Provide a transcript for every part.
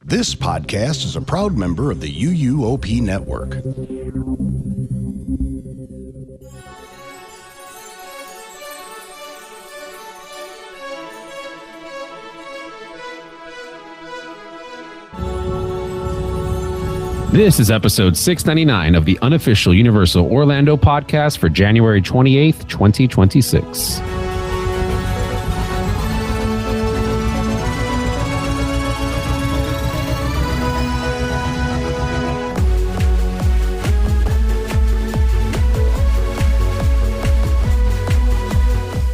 This podcast is a proud member of the UUOP network. This is episode 699 of the unofficial Universal Orlando podcast for January 28th, 2026.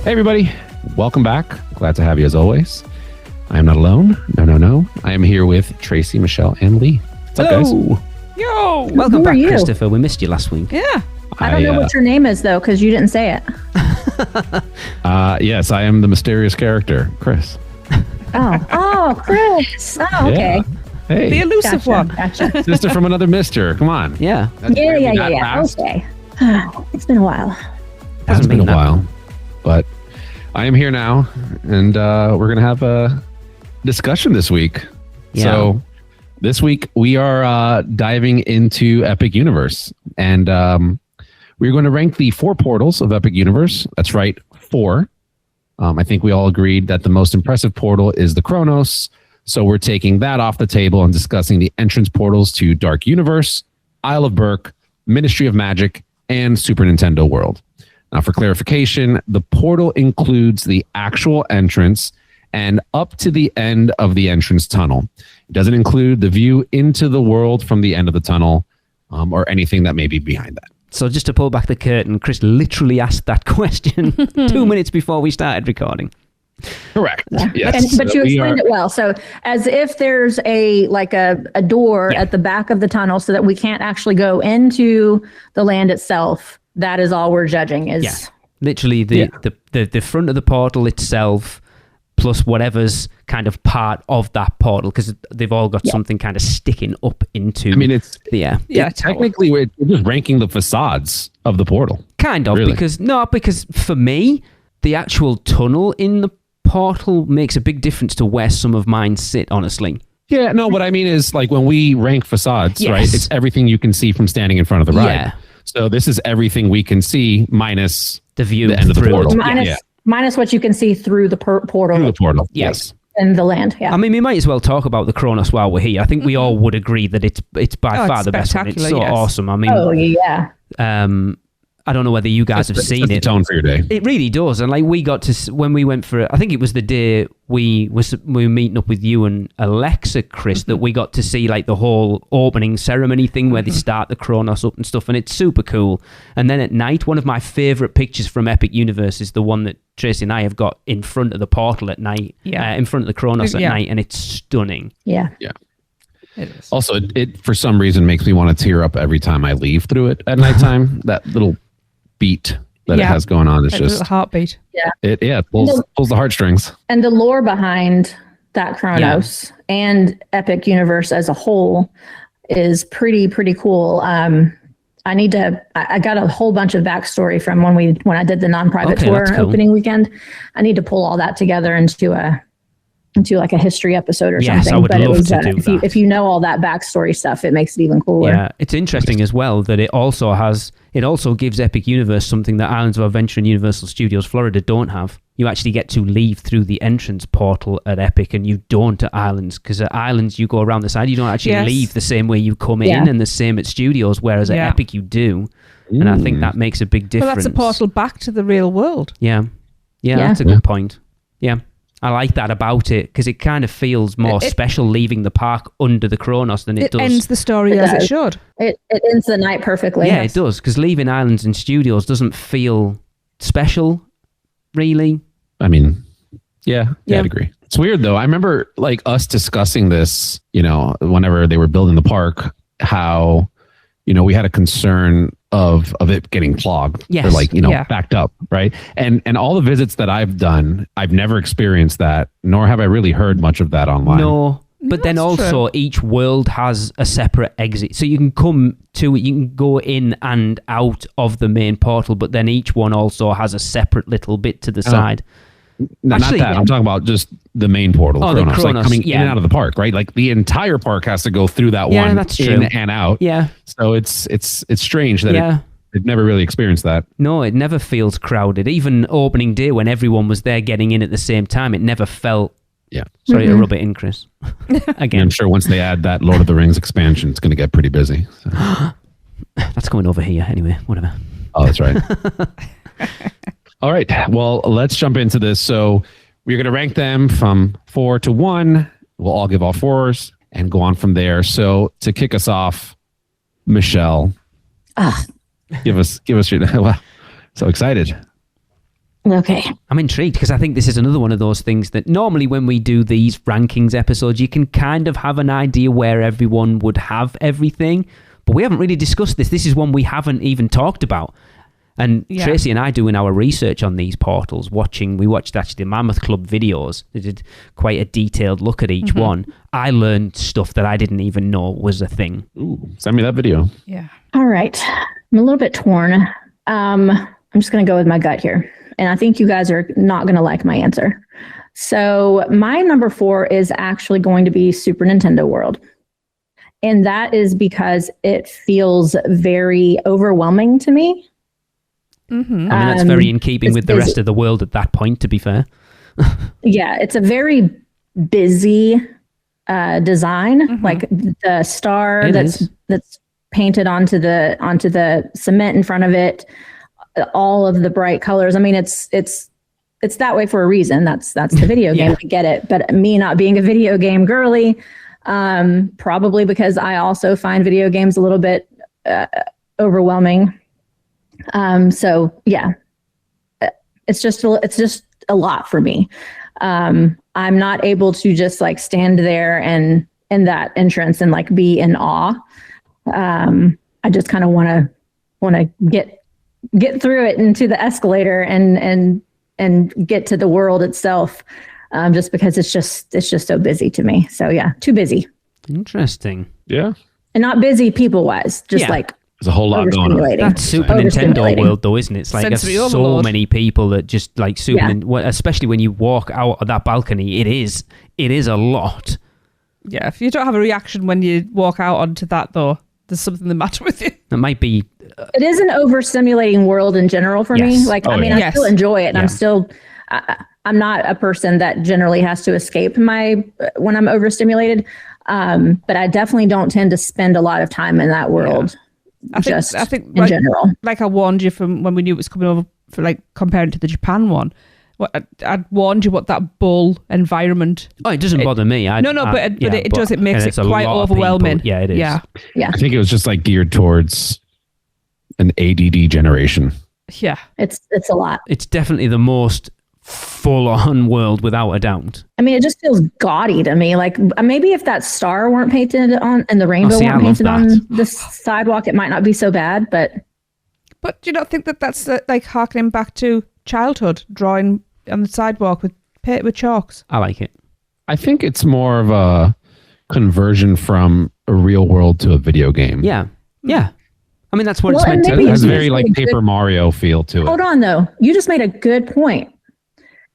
Hey everybody, welcome back. Glad to have you as always. I am not alone. No. I am here with Tracy, Michelle, and Lee. What's up, guys? Yo! Welcome back, Christopher. We missed you last week. Yeah. I don't know what your name is, though, because you didn't say it. Yes, I am the mysterious character, Chris. Oh, Chris. Oh, okay. Yeah. Hey, The elusive one. Gotcha. sister from another mister. Come on. Yeah. That's Yeah. really not fast. Okay. It's been a while. Hasn't been a been that while, but I am here now, and we're going to have a discussion this week. Yeah. So this week we are diving into Epic Universe, and we're going to rank the 4 portals of Epic Universe. That's right, 4. I think we all agreed that the most impressive portal is the Chronos, so we're taking that off the table and discussing the entrance portals to Dark Universe, Isle of Berk, Ministry of Magic, and Super Nintendo World. Now, for clarification, the portal includes the actual entrance and up to the end of the entrance tunnel. It doesn't include the view into the world from the end of the tunnel or anything that may be behind that. So just to pull back the curtain, Chris literally asked that question 2 minutes before we started recording. Correct. Yeah. Yes. But you explained it well. So as if there's a door at the back of the tunnel so that we can't actually go into the land itself. That is all we're judging is... Yeah. Literally the front of the portal itself plus whatever's kind of part of that portal, because they've all got something kind of sticking up into... I mean, it's... Yeah. Technically, we're just ranking the facades of the portal. Kind of, Really? because for me, the actual tunnel in the portal makes a big difference to where some of mine sit, honestly. Yeah, no, what I mean is, like, when we rank facades, Yes. right, it's everything you can see from standing in front of the ride. Yeah. So this is everything we can see minus The view the end of the through. portal. Minus what you can see through the portal Through the portal. Yes. and the land. Yeah. I mean, we might as well talk about the Chronos while we're here. I think we all would agree that it's by far it's the best one. It's so spectacular, yes. awesome. I mean, Oh, yeah. I don't know whether you guys have seen Sets the it. tone for your day. It really does. And like we got to, when we went for, I think it was the day we were meeting up with you and Alexa, Chris, that we got to see like the whole opening ceremony thing where they start the Chronos up and stuff. And it's super cool. And then at night, one of my favorite pictures from Epic Universe is the one that Tracy and I have got in front of the portal at night, in front of the Chronos at night. And it's stunning. Yeah. Yeah. It is. Also, it for some reason makes me want to tear up every time I leave through it at nighttime. That little beat that it has going on is It's just a heartbeat. Yeah. it pulls the heartstrings. And the lore behind that Chronos and Epic Universe as a whole is pretty cool. I got a whole bunch of backstory from when I did the non-private tour opening weekend. I need to pull all that together into like a history episode or something. I would love to do that. If you know all that backstory stuff, it makes it even cooler. Yeah, it's interesting as well that it also gives Epic Universe something that Islands of Adventure and Universal Studios Florida don't have. You actually get to leave through the entrance portal at Epic, and you don't at Islands, because at Islands you go around the side. You don't actually leave the same way you come in, and the same at Studios, whereas at Epic you do. And I think that makes a big difference. Well, that's a portal back to the real world. Yeah, that's a good point. Yeah. I like that about it, because it kind of feels more special leaving the park under the Chronos than it does. It ends the story as it should. It ends the night perfectly. Yeah, it does, because leaving Islands and Studios doesn't feel special, really. I mean, yeah, I'd agree. It's weird though. I remember like us discussing this, whenever they were building the park, how, we had a concern of it getting clogged or backed up, right? And all the visits that I've done, I've never experienced that, nor have I really heard much of that online. No, but then also each world has a separate exit. So you can come to it, you can go in and out of the main portal, but then each one also has a separate little bit to the side. not Actually, that. I'm talking about just the main portal. Oh, the Kronos, like Kronos, coming in yeah. and out of the park, right? Like the entire park has to go through that Yeah, one that's in true. and out. Yeah. So it's strange that Yeah. it never really experienced that. No, it never feels crowded. Even opening day when everyone was there getting in at the same time, it never felt... Yeah. Sorry to rub it in, Chris. And Again, I'm sure once they add that Lord of the Rings expansion, it's going to get pretty busy. So. that's coming over here anyway. Whatever. Oh, that's right. All right. Well, let's jump into this. So we're going to rank them from 4 to 1. We'll all give all 4s and go on from there. So to kick us off, Michelle, give us your... Well, so excited. Okay. I'm intrigued because I think this is another one of those things that normally when we do these rankings episodes, you can kind of have an idea where everyone would have everything, but we haven't really discussed this. This is one we haven't even talked about. And Yeah. Tracy and I doing our research on these portals, we watched actually the Mammoth Club videos. They did quite a detailed look at each one. I learned stuff that I didn't even know was a thing. Ooh, send me that video. Yeah. All right. I'm a little bit torn. I'm just going to go with my gut here. And I think you guys are not going to like my answer. So my number 4 is actually going to be Super Nintendo World. And that is because it feels very overwhelming to me. Mm-hmm. I mean, that's very in keeping it's with the busy. rest of the world at that point, to be fair. Yeah, it's a very busy design. Like the star It that's is. painted onto the cement in front of it, all of the bright colors. I mean, it's that way for a reason. That's the video game. Yeah. I get it. But me not being a video game girly, probably because I also find video games a little bit overwhelming. So yeah, it's just a lot for me. I'm not able to just like stand there and in that entrance and like be in awe. I just kind of want to get through it into the escalator and get to the world itself. Just because it's just so busy to me. So yeah, too busy, Interesting. Yeah. and not busy people wise, just Yeah. like There's a whole lot going on. overstimulating. That's Super Nintendo Overstimulating. world, though, isn't it? It's like there's Sensory so overload. many people that just like Yeah. especially when you walk out of that balcony, it is a lot. Yeah. If you don't have a reaction when you walk out onto that, though, there's something the matter with you. It might be It is an overstimulating world in general for me. Yes. Like, Oh, I mean, yeah. I Yes. still enjoy it. And Yeah. I'm still, I'm not a person that generally has to escape when I'm overstimulated. But I definitely don't tend to spend a lot of time in that world. I think In general. like I warned you from when we knew it was coming over for like comparing to the Japan one. I'd warned you what that bull environment. it doesn't bother me. It does. It makes and it it's a quite lot of people. overwhelming. Yeah, it is. Yeah. Yeah. I think it was just like geared towards an ADD generation. Yeah. It's a lot. It's definitely the most full-on world without a doubt. I mean, it just feels gaudy to me. Like maybe if that star weren't painted on and the rainbow see, I weren't love painted on that. the sidewalk, it might not be so bad. But But do you not think that that's like harkening back to childhood, drawing on the sidewalk with chalks? I like it. I think it's more of a conversion from a real world to a video game. Yeah, yeah. I mean, that's what Well, it's meant and to It maybe has it's very like really good- Paper Mario feel to it. hold on, though. You just made a good point.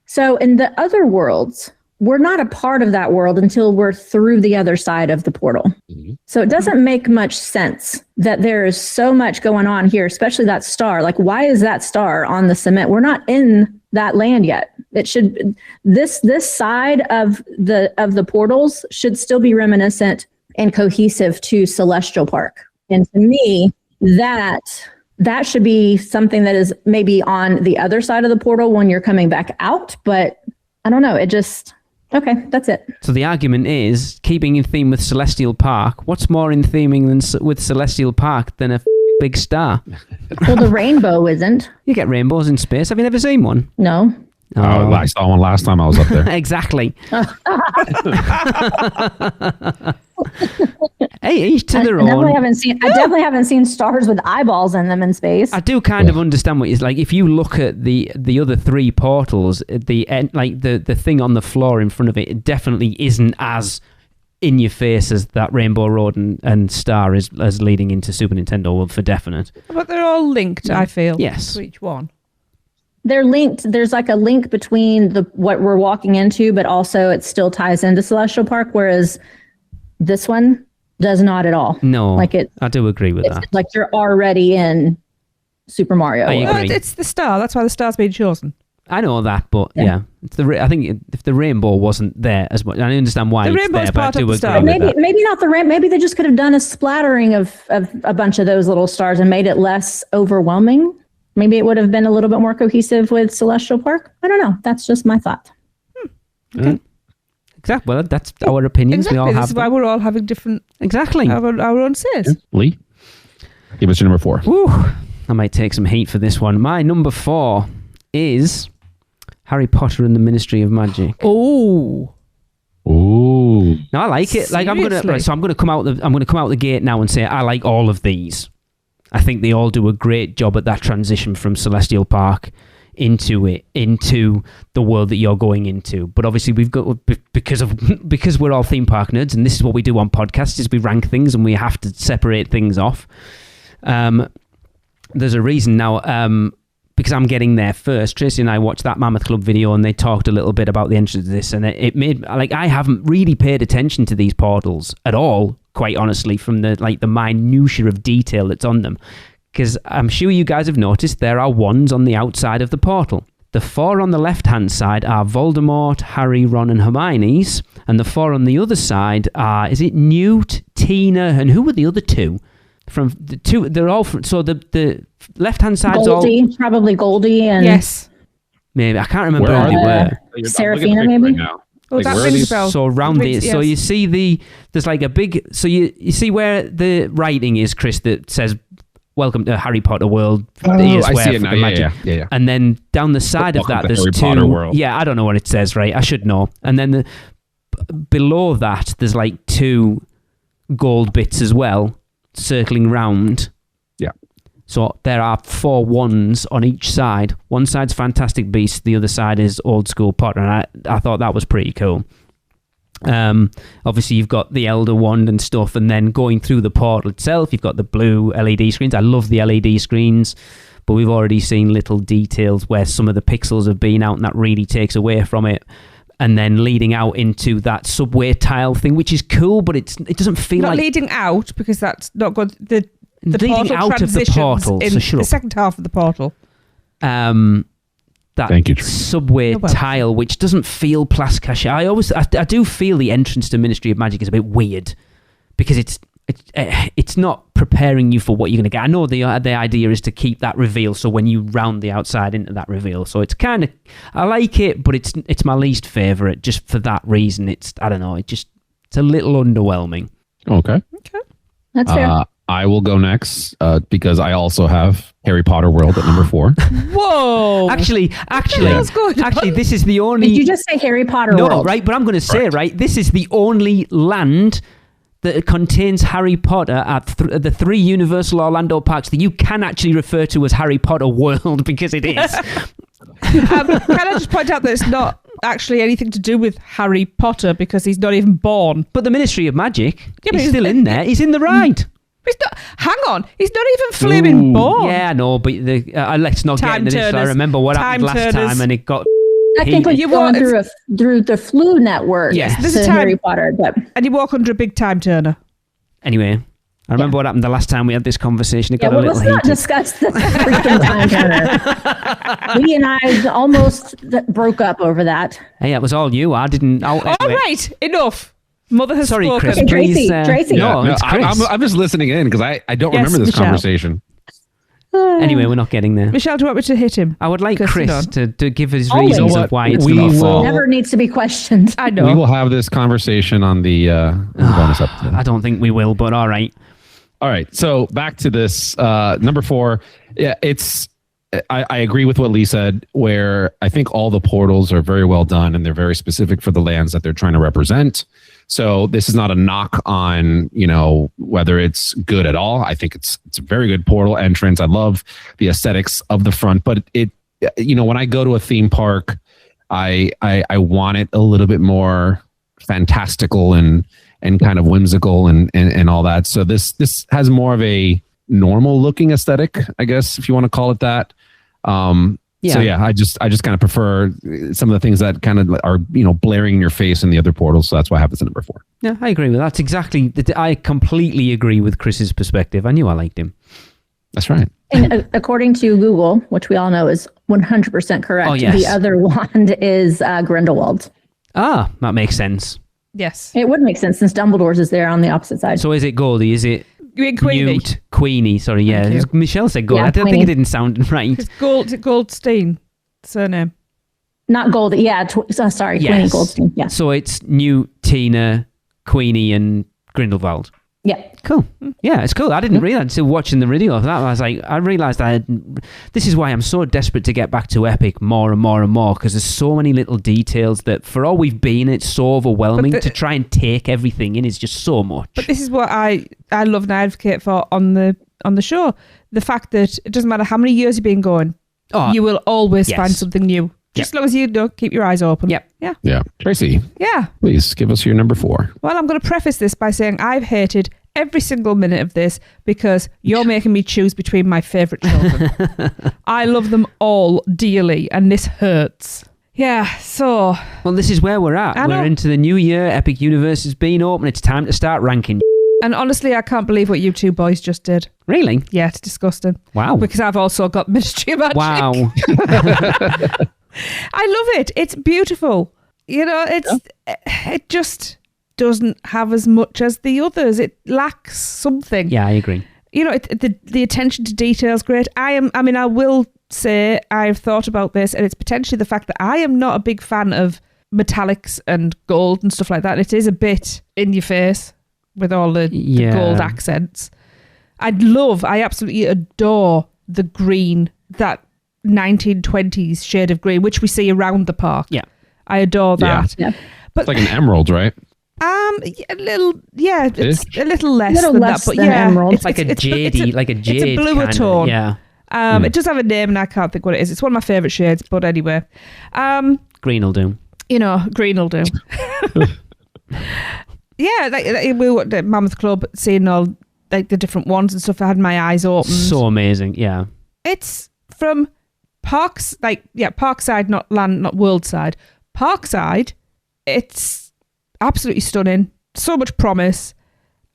So in the other worlds, we're not a part of that world until we're through the other side of the portal. Mhm. So it doesn't make much sense that there is so much going on here, especially that star. Like, why is that star on the cement? We're not in that land yet. It should this side of the portals should still be reminiscent and cohesive to Celestial Park. And to me, that should be something that is maybe on the other side of the portal when you're coming back out. But I don't know. It just, okay, that's it. So the argument is, keeping in theme with Celestial Park, what's more in theming with Celestial Park than a big star? Well, the rainbow isn't. You get rainbows in space. Have you never seen one? No. Oh, I saw one last time I was up there. Exactly. Hey, each to their I definitely own. haven't seen stars with eyeballs in them in space. I do kind of understand what it's like. If you look at the other three portals, the thing on the floor in front of it, it definitely isn't as in your face as that Rainbow Road and Star is as leading into Super Nintendo World for definite. But they're all linked, I feel. Yes. To each one. they're linked. There's like a link between what we're walking into, but also it still ties into Celestial Park, whereas this one does not at all. No, like I do agree with that. It's like you're already in Super Mario. I World. agree. No, it's the star. That's why the star's been chosen. I know that, but yeah, it's I think if the rainbow wasn't there as much, I understand why The it's rainbow's there, but I part of do the agree star. with that. Maybe not the ramp. Maybe they just could have done a splattering of a bunch of those little stars and made it less overwhelming. Maybe it would have been a little bit more cohesive with Celestial Park. I don't know. That's just my thought. Okay. Exactly. Well, that's our opinions. Exactly. We all This have is why them. we're all having different Exactly. our own says. Lee, give us your number 4. Woo. I might take some heat for this one. My number 4 is Harry Potter and the Ministry of Magic. Oh. Ooh. Now I like it. Like I'm gonna come out the gate now and say I like all of these. I think they all do a great job at that transition from Celestial Park into the world that you're going into. But obviously we've got because we're all theme park nerds, and this is what we do on podcasts is we rank things and we have to separate things off. There's a reason now. Because I'm getting there first. Tracy and I watched that Mammoth Club video and they talked a little bit about the entrance to this, and it made like I haven't really paid attention to these portals at all, quite honestly, from the minutiae of detail that's on them. Because I'm sure you guys have noticed there are wands on the outside of the portal. The 4 on the left-hand side are Voldemort, Harry, Ron, and Hermione's, and the 4 on the other side are, is it Newt, Tina, and who were the other 2? From the 2, they're all from, so the left-hand side's Goldie, probably Goldie, and Yes. maybe I can't remember Where who they are were. Seraphina, maybe? Oh, Like, that where are rings a these- bell. So around the, Yes. so you see there's like a big, so you see where the writing is, Chris, that says "Welcome to Harry Potter World." Oh, Here's I where see it for now. the magic. Yeah. And then down the side of Welcome that, to there's Harry 2. Potter World. Yeah, I don't know what it says, right? I should know. And then below that, there's like 2 gold bits as well, circling round. Yeah. So there are 4 wands on each side. One side's Fantastic Beasts, the other side is Old School Potter, and I thought that was pretty cool. Obviously you've got the Elder Wand and stuff, and then going through the portal itself, you've got the blue LED screens. I love the LED screens, but we've already seen little details where some of the pixels have been out, and that really takes away from it. And then leading out into that subway tile thing, which is cool, but it doesn't feel Not like leading out, because that's not good. The leading portal out of the transitions portal. in So shut the up. second half of the portal. That Thank you, Tracy. subway You're welcome. tile, which doesn't feel plastic. I do feel the entrance to Ministry of Magic is a bit weird because it's not preparing you for what you're going to get. I know the idea is to keep that reveal, so when you round the outside into that reveal, so it's kind of, I like it, but it's my least favorite just for that reason. It's, I don't know, it's a little underwhelming. Okay. That's fair. I will go next because I also have Harry Potter World at number 4. Whoa! Actually, hell's going on? this is the only. Did you just say Harry Potter No, World? right, but I'm going to say, right, this is the only land that contains Harry Potter at the 3 Universal Orlando parks that you can actually refer to as Harry Potter World, because it is. Can I just point out that it's not actually anything to do with Harry Potter, because he's not even born. But the Ministry of Magic, Yeah, but he's he's- still in there. He's in the ride. He's not. Hang on, he's not even flaming born. Yeah, I know, but let's not get Time into this. I turners. remember what happened Time last turners. time, and it got. Technically, You going want- through the Flu Network Yes. This to is time- Harry Potter, but And you walk under a big time turner. Anyway, I remember what happened the last time we had this conversation. It yeah, got well, a little let's not heated. discuss the freaking time turner. Lee and I almost broke up over that. Hey, it was all you. I didn't. All right, enough. Mother has Sorry, spoken. Chris. Hey, Please, Tracy. No, it's Chris. I'm just listening in because I don't Yes, remember this Michelle. conversation. Anyway, we're not getting there. Michelle, do you want me to hit him? I would like Chris, Chris on. to give his Always. reasons You know of why what? it's We going to will- fall. Never needs to be questioned. I know. We will have this conversation on the bonus episode. I don't think we will, but all right. All right. So back to this number 4. Yeah, I agree with what Lee said, where I think all the portals are very well done and they're very specific for the lands that they're trying to represent. So this is not a knock on, whether it's good at all. I think it's a very good portal entrance. I love the aesthetics of the front, but when I go to a theme park, I want it a little bit more fantastical and kind of whimsical and all that. So this has more of a normal looking aesthetic, I guess, if you want to call it that. So yeah, I just kind of prefer some of the things that kind of are, blaring in your face in the other portals. So that's why I have this at number 4. Yeah, I agree with that. That's exactly. I completely agree with Chris's perspective. I knew I liked him. That's right. And according to Google, which we all know is 100% correct, the other wand is Grindelwald. Ah, that makes sense. Yes. It would make sense since Dumbledore's is there on the opposite side. So is it Goldie? Is it You mean Queenie? Newt? Queenie, sorry, yeah. Thank you. Michelle said Goldie. Yeah, I think Queenie. it didn't sound right. It's Goldstein surname. Not Goldie. Yeah, sorry, Yes. Queenie Goldstein. Yeah. So it's Newt, Tina, Queenie, and Grindelwald. Yeah. Cool. Yeah, it's cool. I didn't realize until watching the video of that. I realized this is why I'm so desperate to get back to Epic more and more and more, because there's so many little details that for all we've been, it's so overwhelming to try and take everything in is just so much. But this is what I love and advocate for on the show. The fact that it doesn't matter how many years you've been going, you will always find something new. Just as long as you keep your eyes open. Yep. Yeah. Yeah. Tracy. Yeah. Please give us your number 4. Well, I'm going to preface this by saying I've hated every single minute of this because you're making me choose between my favourite children. I love them all dearly, and this hurts. Yeah, so... Well, this is where we're at. We're into the new year. Epic Universe has been open. It's time to start ranking. And honestly, I can't believe what you two boys just did. Really? Yeah, it's disgusting. Wow. Because I've also got Ministry of Magic. Wow. I love it. It's beautiful. It just doesn't have as much as the others. It lacks something. Yeah, I agree. The attention to detail is great. I will say I've thought about this, and it's potentially the fact that I am not a big fan of metallics and gold and stuff like that. It is a bit in your face with all the gold accents. I absolutely adore the green, that 1920s shade of green, which we see around the park. Yeah. I adore that. Yeah. But It's like an emerald, right? a little, it's a little less Little than less that, but than emerald. It's like a jade It's a bluer kinda, tone. Yeah. It does have a name and I can't think what it is. It's one of my favourite shades, but anyway. Green will do. Green will do. Yeah, we were at the Mammoth Club seeing all the different ones and stuff. I had my eyes open. So amazing, yeah. It's from Parkside, not Worldside. Parkside, it's absolutely stunning. So much promise.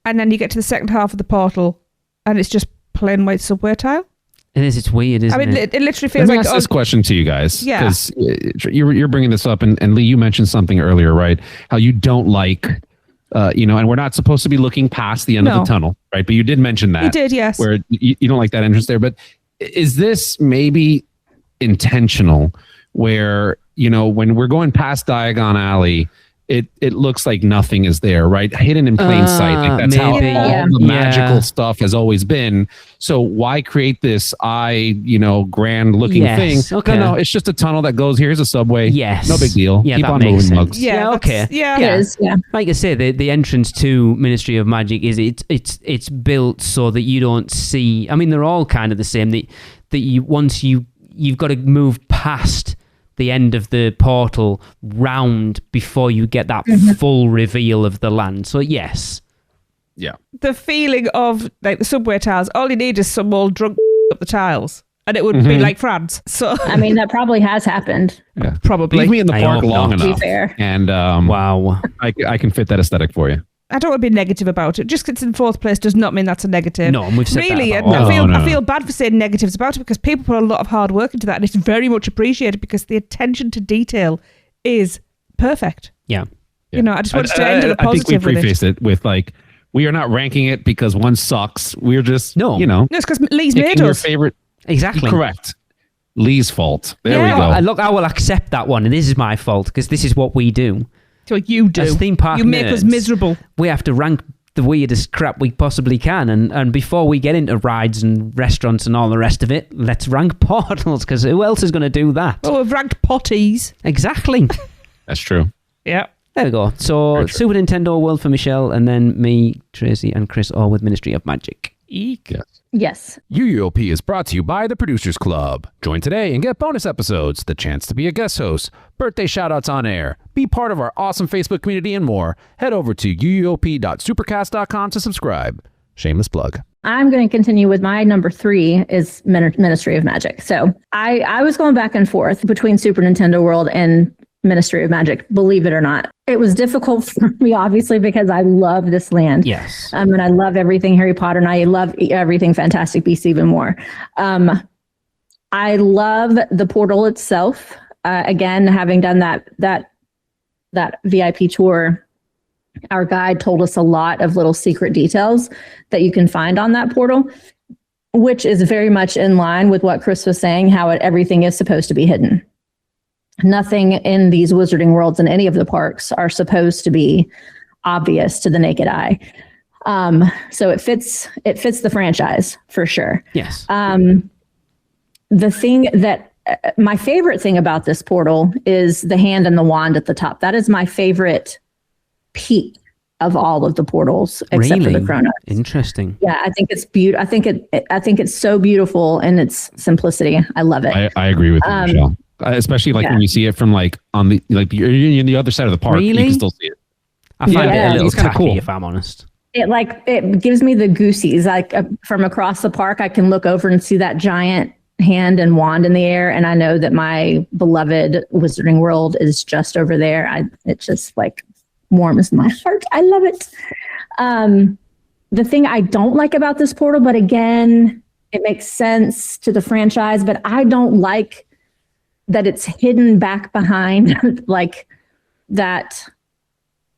And then you get to the second half of the portal and it's just plain white subway tile. It is. It's weird, isn't it? It literally feels Let me like... ask this question to you guys. Yeah. Because you're bringing this up, and Lee, you mentioned something earlier, right? How you don't like, and we're not supposed to be looking past the end of the tunnel, right? But you did mention that. You did, yes. Where you don't like that entrance there. But is this maybe intentional where, when we're going past Diagon Alley, it looks like nothing is there, right? Hidden in plain sight. Like that's maybe. how all the magical stuff has always been. So why create this grand looking thing? Okay. No, it's just a tunnel that goes, here's a subway. Yes. No big deal. Yeah, Keep that on makes moving, sense. mugs. Yeah, okay. Yeah. It is, yeah. Like I say, the entrance to Ministry of Magic is it's built so that you don't see. I mean, they're all kind of the same. That you've got to move past the end of the portal round before you get that full reveal of the land. So yes. Yeah. The feeling of the subway tiles, all you need is some old drunk up the tiles and it would be like France. So I mean, that probably has happened. Yeah. Probably. Leave me in the I park hope long not. To be enough. fair. And Wow. I can fit that aesthetic for you. I don't want to be negative about it. Just because it's in fourth place does not mean that's a negative. No, and we've said really, that and about I feel bad for saying negatives about it because people put a lot of hard work into that and it's very much appreciated because the attention to detail is perfect. Yeah. I just wanted to end on a I think we positive with it. prefaced it with we are not ranking it because one sucks. We're just No. No, it's because Lee's made picking your us. favorite. Exactly. Correct. Lee's fault. There we Yeah. go. Look, I will accept that one, and this is my fault because this is what we do. So you do. As theme park you make us nerds, miserable. We have to rank the weirdest crap we possibly can, and before we get into rides and restaurants and all the rest of it, let's rank portals because who else is going to do that? Oh, we've ranked potties. Exactly. That's true. Yeah. There we go. So Super Nintendo World for Michelle, and then me, Tracy, and Chris all with Ministry of Magic. Eek. Yes. Yes. UUOP is brought to you by the Producers Club. Join today and get bonus episodes, the chance to be a guest host, birthday shoutouts on air, be part of our awesome Facebook community, and more. Head over to uuop.supercast.com to subscribe. Shameless plug. I'm going to continue with my number 3 is Ministry of Magic. So I was going back and forth between Super Nintendo World and Ministry of Magic, believe it or not. It was difficult for me, obviously, because I love this land. Yes. And I love everything Harry Potter, and I love everything Fantastic Beasts even more. I love the portal itself. Again, having done that VIP tour, our guide told us a lot of little secret details that you can find on that portal, which is very much in line with what Chris was saying, how everything is supposed to be hidden. Nothing in these wizarding worlds in any of the parks are supposed to be obvious to the naked eye. So it fits the franchise for sure. Yes. The thing that my favorite thing about this portal is the hand and the wand at the top. That is my favorite peak of all of the portals, except for the Chronos. Interesting. Yeah, I think it's beautiful. I think it's so beautiful in its simplicity. I love it. I agree with you, Michelle. Especially when you see it from on the you're in the other side of the park, you can still see it. I find it a little kind of tacky, cool. if I'm honest. It gives me the goosies. From across the park, I can look over and see that giant hand and wand in the air, and I know that my beloved Wizarding World is just over there. It just warms my heart. I love it. The thing I don't like about this portal, but again, it makes sense to the franchise, but I don't like that it's hidden back behind that.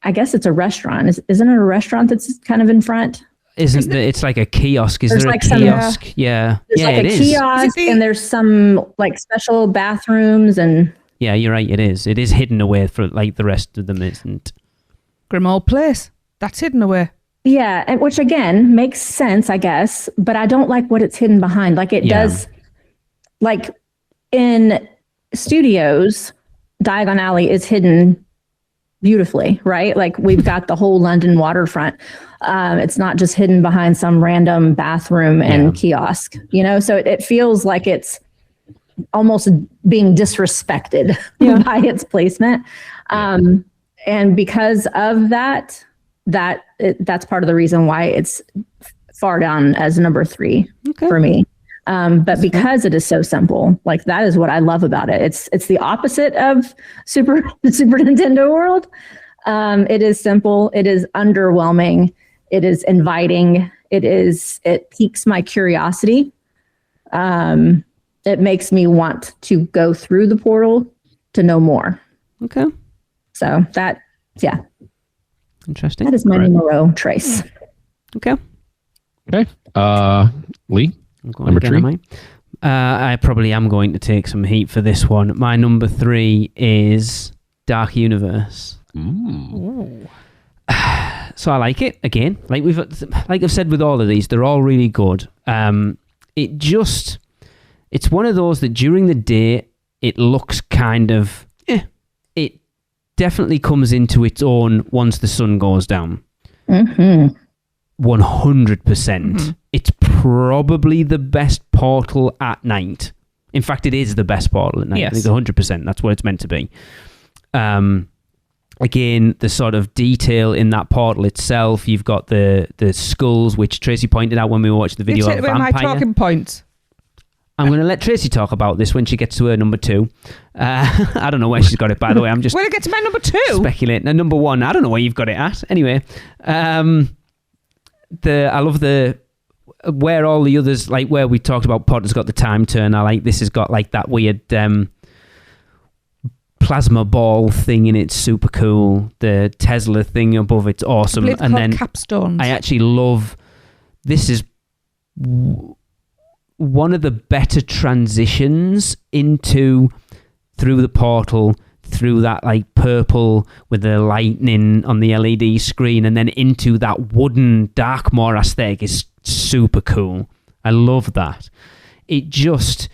I guess it's a restaurant. Isn't it a restaurant that's kind of in front? It's like a kiosk? Is There's there a kiosk? Yeah. There's it a is. kiosk, and there's some special bathrooms and. Yeah, you're right. It is. It is hidden away from the rest of them isn't. Grimmauld Place. That's hidden away. Yeah, and which again makes sense, I guess, but I don't like what it's hidden behind. Does, in studios, Diagon Alley is hidden beautifully, right? We've got the whole London waterfront. It's not just hidden behind some random bathroom and kiosk, so it feels like it's almost being disrespected by its placement. And because of that's part of the reason why it's far down as number 3 for me. But because it is so simple, that is what I love about it. It's the opposite of Super Nintendo World. It is simple. It is underwhelming. It is inviting. It piques my curiosity. It makes me want to go through the portal to know more. Okay. So Interesting. that is my numero trace. Okay. Okay. Lee? I'm going Number again, 3? am I? I probably am going to take some heat for this one. My number 3 is Dark Universe. So I like it again. I've said with all of these, they're all really good. It's one of those that during the day it looks kind of. It definitely comes into its own once the sun goes down. 100%. It's probably the best portal at night. In fact, it is the best portal at night. Yes. It's 100%. That's what it's meant to be. Again, the sort of detail in that portal itself. You've got the skulls, which Tracy pointed out when we watched the video of Where my Vampire. talking points. I'm going to let Tracy talk about this when she gets to her number 2. I don't know where she's got it, by the way. I'm just When it gets to my number 2. speculating. And number 1, I don't know where you've got it at. Anyway, I love where all the others, where we talked about Potter's got the time turner, this has got that weird plasma ball thing in it, super cool. The Tesla thing above it's awesome. And then capstones. I actually love, this is one of the better transitions through the portal, through that purple with the lightning on the LED screen, and then into that wooden Darkmoor aesthetic is super cool. I love that. It just,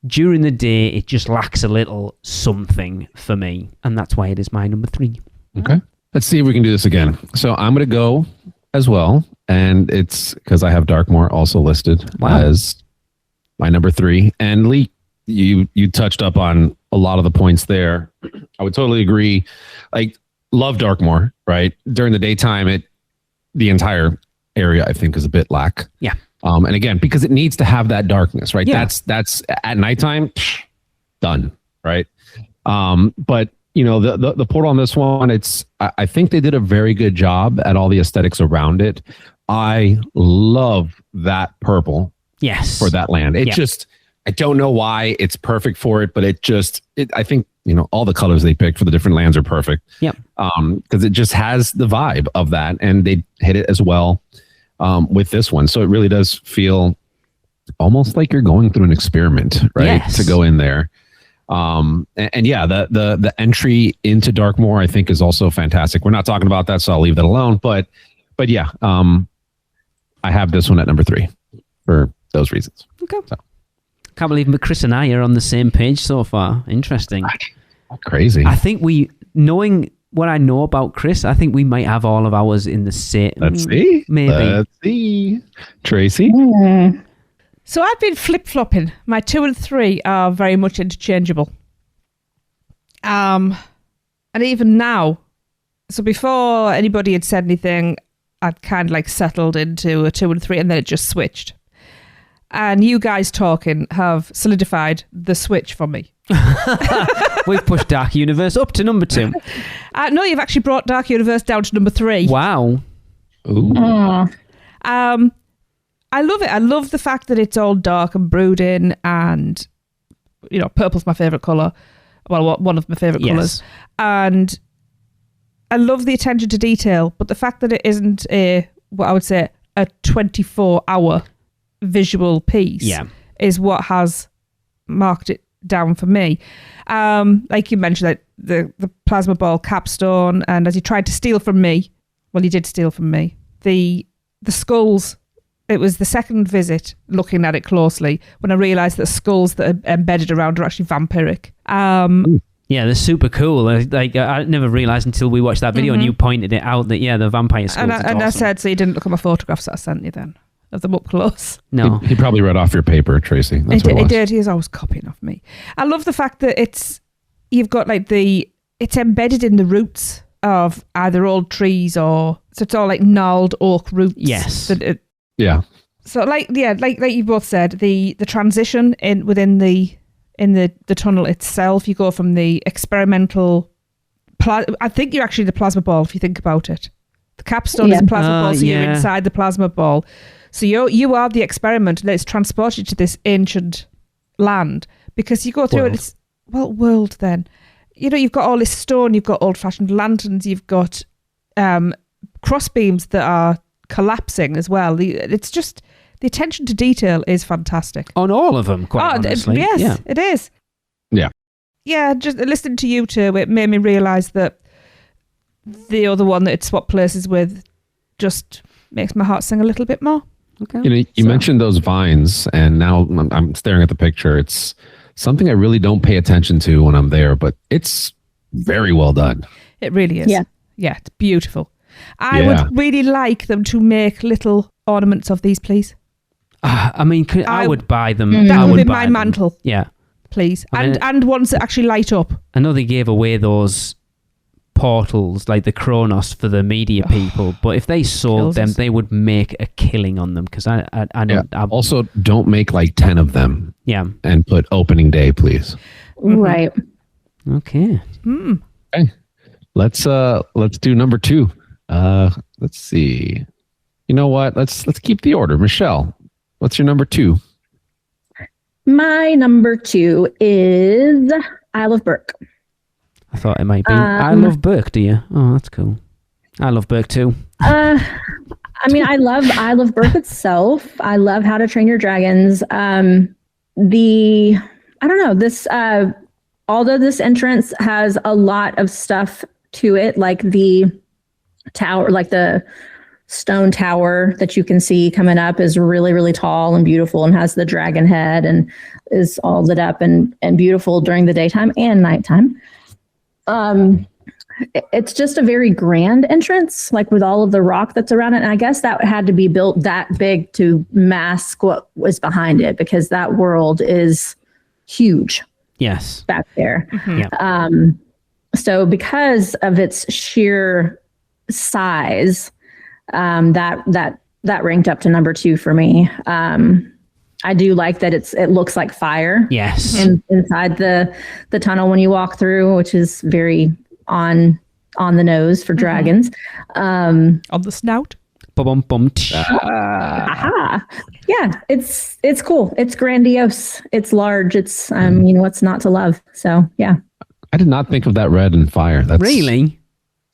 during the day, it just lacks a little something for me, and that's why it is my number 3. Okay. Let's see if we can do this again. So I'm going to go as well, and it's because I have Darkmoor also listed as my number 3. And Lee, you touched up on a lot of the points there. I would totally agree. Love Darkmoor, right? During the daytime, the entire area I think is a bit lack. Yeah. And again, because it needs to have that darkness, right? Yeah. That's at nighttime, done, right? But you know, the portal on this one, I think they did a very good job at all the aesthetics around it. I love that purple Yes. for that land. It just, I don't know why it's perfect for it, but I think, you know, all the colors they picked for the different lands are perfect. Yep. Because it just has the vibe of that, and they hit it as well with this one. So it really does feel almost like you're going through an experiment, right? Yes. To go in there. And yeah, the entry into Darkmoor I think is also fantastic. We're not talking about that, so I'll leave that alone. But yeah, I have this one at number 3 for those reasons. Okay. So. Can't believe Chris and I are on the same page so far. Interesting. Crazy. I think knowing what I know about Chris, I think we might have all of ours in the same. Let's see. Maybe. Let's see. Tracy? So I've been flip-flopping. My 2 and 3 are very much interchangeable. And even now, so before anybody had said anything, I'd kind of like settled into a 2 and 3, and then it just switched. And you guys talking have solidified the switch for me. We've pushed Dark Universe up to number 2. No, you've actually brought Dark Universe down to number 3. Wow. Ooh. I love it. I love the fact that it's all dark and brooding, and you know, purple's my favourite colour. Well, one of my favourite colours. And I love the attention to detail, but the fact that it isn't what I would say a 24-hour visual piece is what has marked it down for me. Like you mentioned, like the plasma ball capstone, and as he tried to steal from me, well, he did steal from me. The skulls. It was the second visit looking at it closely when I realised that skulls that are embedded around are actually vampiric. Yeah, they're super cool. Like I never realised until we watched that video and you pointed it out that the vampire skulls. And I said, so you didn't look at my photographs that I sent you then of them up close. No, He probably read off your paper, Tracy. That's what it He was. did. He's always copying off me. I love the fact that you've got like it's embedded in the roots of either old trees so it's all like gnarled oak roots. Yes. Yeah. So like you both said, the transition within the tunnel itself, you go from the experimental I think you're actually the plasma ball if you think about it. The capstone is a plasma ball, so you're inside the plasma ball. So you are the experiment, and it's transported to this ancient land because you go through it. World then. You know, you've got all this stone, you've got old-fashioned lanterns, you've got crossbeams that are collapsing as well. It's just the attention to detail is fantastic on all of them. Quite honestly, yes, it is. Yeah. Just listening to you two, it made me realise that the other one that it swapped places with just makes my heart sing a little bit more. Okay. You know, you mentioned those vines, and now I'm staring at the picture. It's something I really don't pay attention to when I'm there, but it's very well done. It really is. Yeah, it's beautiful. I would really like them to make little ornaments of these, please. I mean, I would buy them. That would be my mantle. Yeah. Please. And ones that actually light up. I know they gave away those portals, like the Kronos, for the media people, but if they sold them, they would make a killing on them, because I know. Also, don't make like 10 of them. Yeah. And put opening day, please. Right. Okay. Okay. Let's do number 2. Let's see. You know what? Let's keep the order. Michelle, what's your number 2? My number 2 is I Love Berk. I thought it might be. I love Berk, do you? Oh, that's cool. I love Berk too. I mean, I love Berk itself. I love How to Train Your Dragons. I don't know, this although this entrance has a lot of stuff to it, like the tower, like the stone tower that you can see coming up is really, really tall and beautiful and has the dragon head and is all lit up and beautiful during the daytime and nighttime. It's just a very grand entrance, like with all of the rock that's around it. And I guess that had to be built that big to mask what was behind it, because that world is huge. Yes. Back there. Mm-hmm. Yeah. So because of its sheer size, that that ranked up to number 2 for me. I do like that it looks like fire. Yes. Inside the tunnel when you walk through, which is very on the nose for dragons. On the snout. Bum. Aha. Yeah, it's cool. It's grandiose. It's large. It's what's not to love. So yeah. I did not think of that red and fire. That's Really?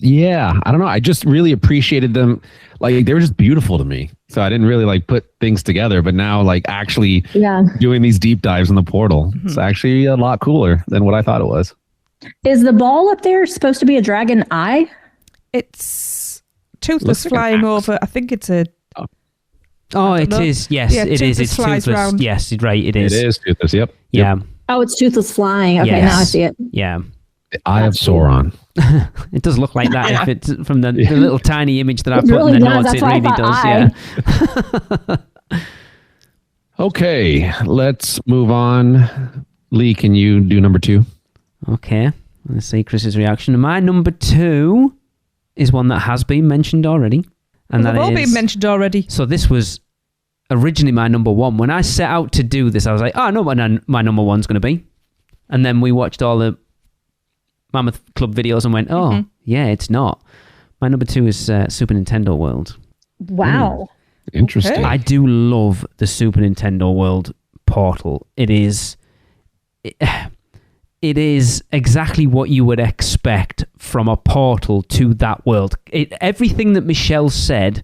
Yeah, I don't know. I just really appreciated them. Like they were just beautiful to me. So I didn't really like put things together, but now like actually doing these deep dives in the portal, it's actually a lot cooler than what I thought it was. Is the ball up there supposed to be a dragon eye? It's toothless flying over. I think it's a... Oh, it is. Yes, Yeah, it is. toothless It's flies toothless. round. Yes, right. It is. It is toothless. Yep. Yeah. Oh, it's toothless flying. Okay, Yes. now I see it. Yeah. The Eye of Sauron. It does look like that if it's from the little tiny image that I It put really in the does. notes. That's It why I really thought does. Yeah. Okay, let's move on. Lee, can you do number 2? Okay. Let's see Chris's reaction. My number 2 is one that has been mentioned already. And They've that all is, been mentioned already. So this was originally my number 1. When I set out to do this, I was like, oh, I know what my number 1's going to be. And then we watched all the Mammoth Club videos and went, oh, yeah, it's not. My number 2 is Super Nintendo World. Wow. Interesting. Okay. I do love the Super Nintendo World portal. It is exactly what you would expect from a portal to that world. Everything that Michelle said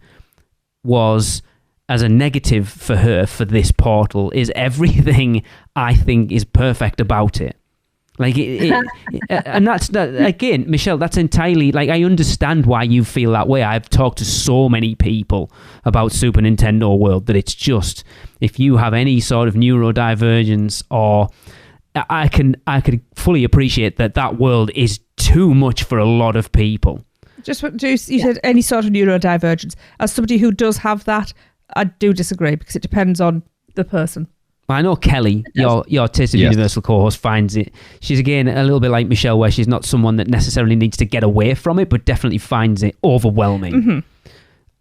was as a negative for her for this portal is everything I think is perfect about it. Like and that's that again, Michelle. That's entirely like I understand why you feel that way. I've talked to so many people about Super Nintendo World that it's just if you have any sort of neurodivergence or I could fully appreciate that world is too much for a lot of people. Just what you said, any sort of neurodivergence. As somebody who does have that, I do disagree because it depends on the person. I know Kelly, your Taste of Universal co-host, finds it. She's again a little bit like Michelle, where she's not someone that necessarily needs to get away from it, but definitely finds it overwhelming.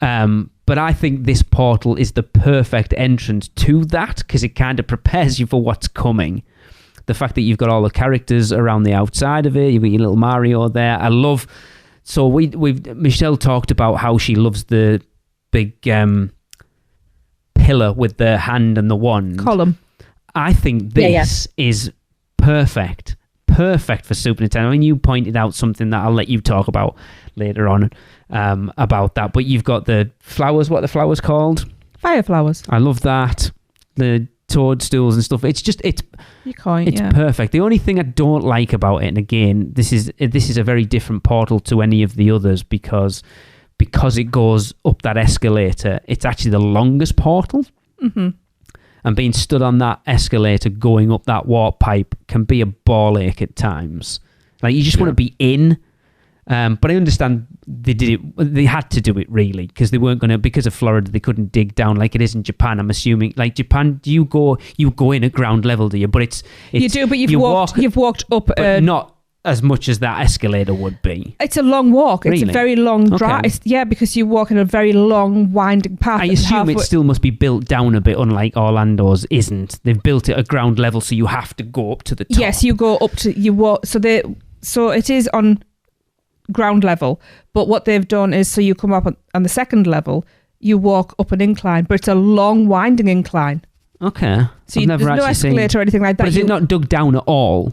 But I think this portal is the perfect entrance to that because it kind of prepares you for what's coming. The fact that you've got all the characters around the outside of it, you've got your little Mario there. I love. So Michelle talked about how she loves the big pillar with the hand and the wand. Column. I think this is perfect for Super Nintendo. I mean, you pointed out something that I'll let you talk about later on about that. But you've got the flowers. What are the flowers called? Fire flowers. I love that. The toadstools and stuff. It's perfect. The only thing I don't like about it, and again, this is a very different portal to any of the others because it goes up that escalator. It's actually the longest portal. And being stood on that escalator going up that warp pipe can be a ball ache at times. Like you just want to be in. But I understand they did it. They had to do it really because they weren't going to, because of Florida, they couldn't dig down like it is in Japan. I'm assuming like Japan, you go in at ground level, do you? But it's you do, but you've walked up, but not as much as that escalator would be. It's a long walk. Really? It's a very long drive. Okay. Because you walk in a very long, winding path. I assume it still must be built down a bit, unlike Orlando's isn't. They've built it at ground level, so you have to go up to the top. Yes, you go up to you walk. So it is on ground level, but what they've done is so you come up on the second level, you walk up an incline, but it's a long, winding incline. Okay. So there's no escalator or anything like that. But is it not dug down at all?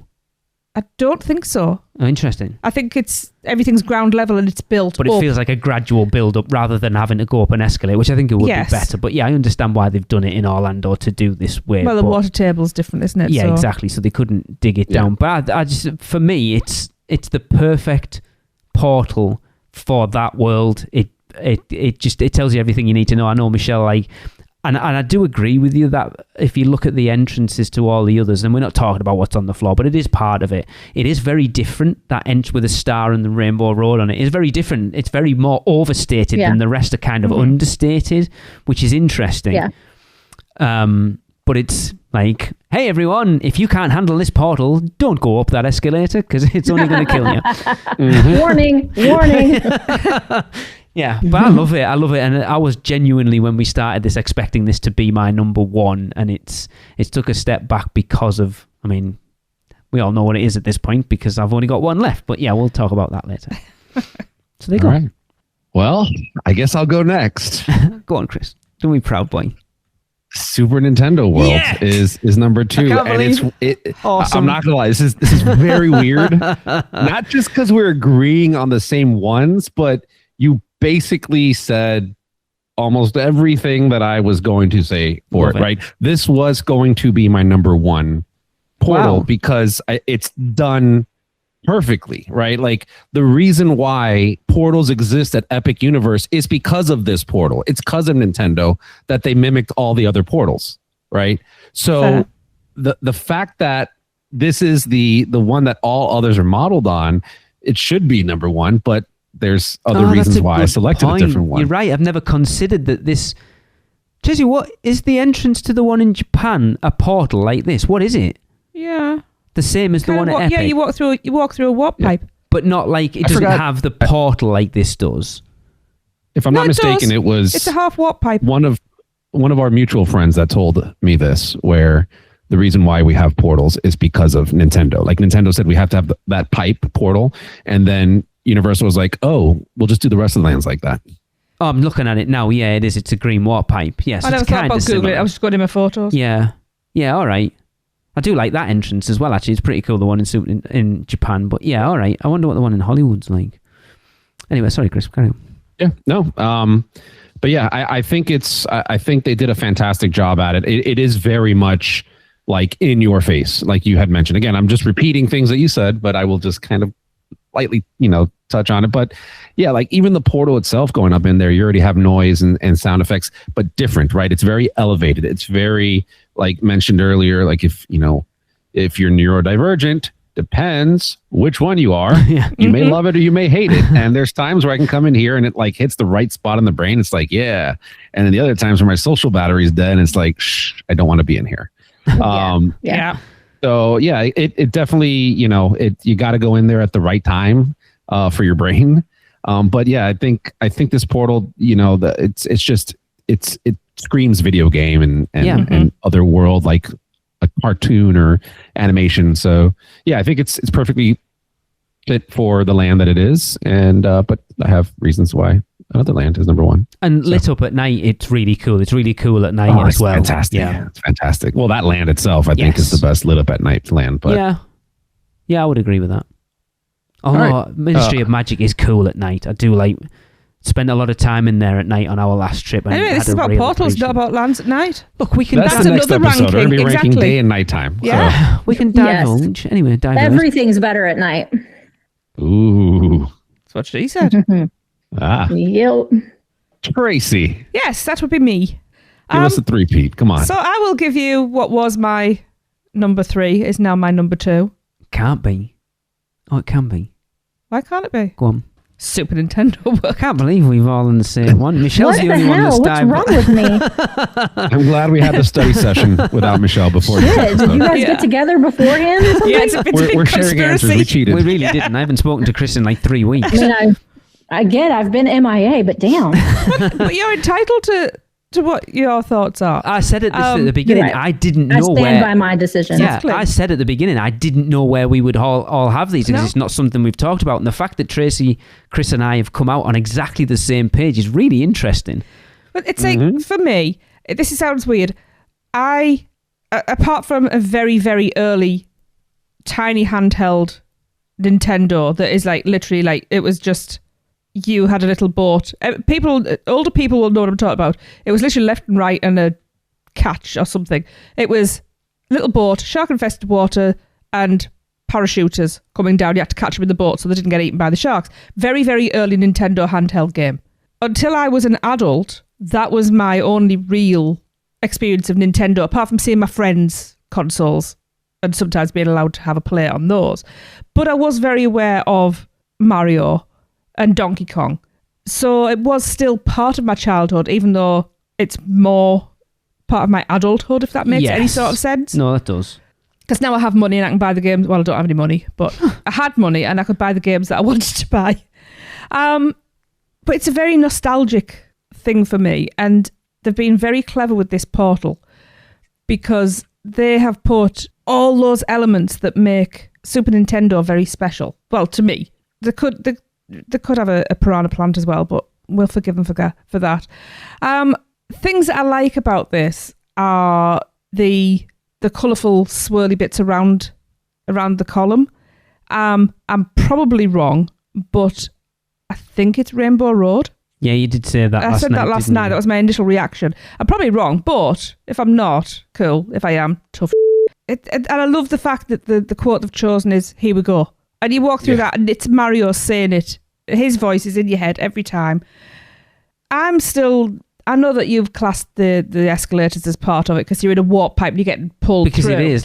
I don't think so. Oh, interesting. I think everything's ground level and it's built But it up. feels like a gradual build up rather than having to go up an escalator, which I think it would be better. But yeah, I understand why they've done it in Orlando to do this way. Well, the water table's different, isn't it? Yeah, exactly. So they couldn't dig it down. But I just, for me, it's the perfect portal for that world. It tells you everything you need to know. I know Michelle, and I do agree with you that if you look at the entrances to all the others, and we're not talking about what's on the floor, but it is part of it. It is very different. That entrance with a star and the rainbow road on it is very different. It's very more overstated than the rest are kind of understated, which is interesting. Yeah. But it's like, hey everyone, if you can't handle this portal, don't go up that escalator because it's only going to kill you. Warning. Yeah, but I love it. I love it, and I was genuinely, when we started this, expecting this to be my number one, and it's took a step back because of. I mean, we all know what it is at this point because I've only got one left. But yeah, we'll talk about that later. So there you go. All right. Well, I guess I'll go next. Go on, Chris. Don't be proud, boy. Super Nintendo World Yes! is number 2, can't and believe- Awesome. I'm not gonna lie, this is very weird. Not just because we're agreeing on the same ones, but you basically said almost everything that I was going to say for Love it, it. right? This was going to be my number 1 Portal Wow. because it's done perfectly, right? Like the reason why portals exist at Epic Universe is because of this portal. It's because of Nintendo that they mimicked all the other portals, right? So Fair. the fact that this is the one that all others are modeled on, it should be number 1, but there's other That's reasons a why I good selected point. a different one. You're right. I've never considered that this. Jesse, what is the entrance to the one in Japan? A portal like this? What is it? Yeah. The same as the Kind one of at wa- Epic, yeah, you walk through a warp Yeah. pipe. but not like it I doesn't forgot- have the portal like this does. If I'm No, not it mistaken, does. it was It's a half warp pipe. one of our mutual friends that told me this, where the reason why we have portals is because of Nintendo. Like Nintendo said, we have to have that pipe portal, and then Universal was like, "Oh, we'll just do the rest of the lands like that." Oh, I'm looking at it now. Yeah, it is. It's a green water pipe. Yes, I never it's thought kind about of Googling similar. it. I was just going in my photos. Yeah, all right. I do like that entrance as well. Actually, it's pretty cool. The one in Japan, but yeah, all right. I wonder what the one in Hollywood's like. Anyway, sorry, Chris. Carry on. Yeah, no. But yeah, I think I think they did a fantastic job at it. It is very much like in your face, like you had mentioned. Again, I'm just repeating things that you said, but I will just kind of lightly, touch on it. But yeah, like even the portal itself going up in there, you already have noise and sound effects, but different, right? It's very elevated. It's very, like mentioned earlier, like if you're neurodivergent, depends which one you are. Yeah. You may love it or you may hate it. And there's times where I can come in here and it like hits the right spot in the brain. It's like, yeah. And then the other times where my social battery's dead and it's like, shh, I don't want to be in here. Yeah. So yeah, it definitely, you got to go in there at the right time for your brain. But yeah, I think this portal, it screams video game and and other world, like a cartoon or animation. So yeah, I think it's perfectly fit for the land that it is. And but I have reasons why another land is number 1. And lit up at night, it's really cool. It's really cool at night as it's well. fantastic. Yeah. It's fantastic. Well, that land itself, I think, is Yes. the best lit up at night land. But Yeah, I would agree with that. Although right. Ministry of Magic is cool at night. I do spend a lot of time in there at night on our last trip. And Anyway, had this is a about real portals, not appreciation. about lands at night. Look, we can that's That's the next another episode. We're going to be ranking, ranking exactly. day and nighttime. Yeah. we can Yes. divulge. Anyway, divulge. Everything's better at night. So. Ooh. That's what she said. Yep. Tracy, Yes, that would be me. give us a three-peat. Come on. So I will give you what was my number 3 is now my number 2. Can't be. Oh, it can be. Why can't it be? Go on. Super Nintendo I World. can't believe we've all in the same one. Michelle's What the the only one hell? that's What's dived. wrong with me? I'm glad we had the study session without Michelle before. this Shit, did you episode. guys Yeah. get together beforehand or something? Yeah, it's a big We're sharing answers. We conspiracy. cheated. We really didn't. I haven't spoken to Chris in like 3 weeks. I mean, I get I've been MIA, but damn. But you're entitled to what your thoughts are. I said at the beginning, Right. I didn't I know stand where. by my decision. Yeah, clear. I said at the beginning, I didn't know where we would all have these because No. it's not something we've talked about. And the fact that Tracy, Chris, and I have come out on exactly the same page is really interesting. But it's like, for me, this sounds weird. Apart from a very, very early, tiny handheld Nintendo that is like literally like, it was just, you had a little boat. Older people will know what I'm talking about. It was literally left and right and a catch or something. It was a little boat, shark-infested water, and parachuters coming down. You had to catch them in the boat so they didn't get eaten by the sharks. Very, very early Nintendo handheld game. Until I was an adult, that was my only real experience of Nintendo, apart from seeing my friends' consoles and sometimes being allowed to have a play on those. But I was very aware of Mario and Donkey Kong. So it was still part of my childhood, even though it's more part of my adulthood, if that makes any sort of sense. No, that does. Because now I have money and I can buy the games. Well, I don't have any money, but I had money and I could buy the games that I wanted to buy. But it's a very nostalgic thing for me, and they've been very clever with this portal because they have put all those elements that make Super Nintendo very special. Well, to me, they could have a piranha plant as well, but we'll forgive them for that. Things that I like about this are the colourful swirly bits around the column. I'm probably wrong, but I think it's Rainbow Road. Yeah, you did say that last night. I said that last night. That was my initial reaction. I'm probably wrong, but if I'm not, cool. If I am, tough. And I love the fact that the quote they've chosen is, "Here we go." And you walk through that and it's Mario saying it. His voice is in your head every time. I know that you've classed the escalators as part of it because you're in a warp pipe and you're getting pulled because through. it is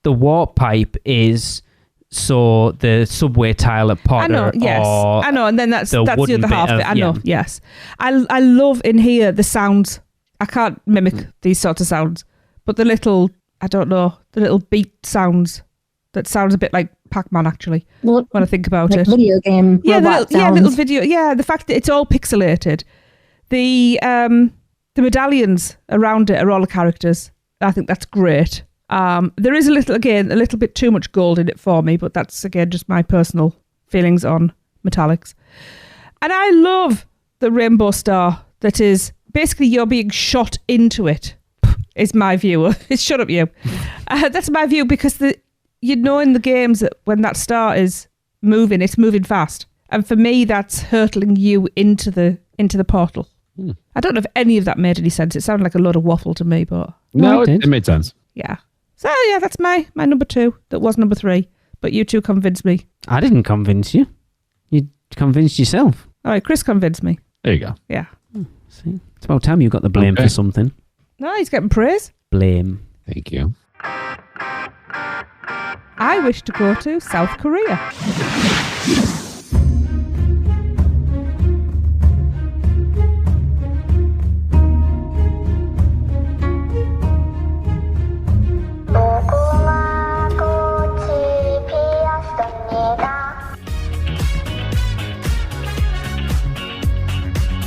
the warp pipe is so the subway tile at Potter. I know, yes, I know, and then that's the other half of it. I know, yes. I love in here the sounds. I can't mimic these sorts of sounds, but the little beat sounds that sounds a bit like Pac-Man actually. When I think about it, video game, little video. Yeah, the fact that it's all pixelated. The medallions around it are all the characters. I think that's great. There is a little bit too much gold in it for me, but that's again just my personal feelings on metallics. And I love the rainbow star that is basically you're being shot into it. Is my view. Shut up, you. That's my view because in the games that when that star is moving, it's moving fast, and for me, that's hurtling you into the portal. I don't know if any of that made any sense. It sounded like a lot of waffle to me, but no, it made sense. Yeah. So yeah, that's my number 2. That was number 3, but you two convinced me. I didn't convince you. You convinced yourself. All right, Chris convinced me. There you go. Yeah. See, it's about time you got the blame for something. No, he's getting praise. Blame. Thank you. I wish to go to South Korea.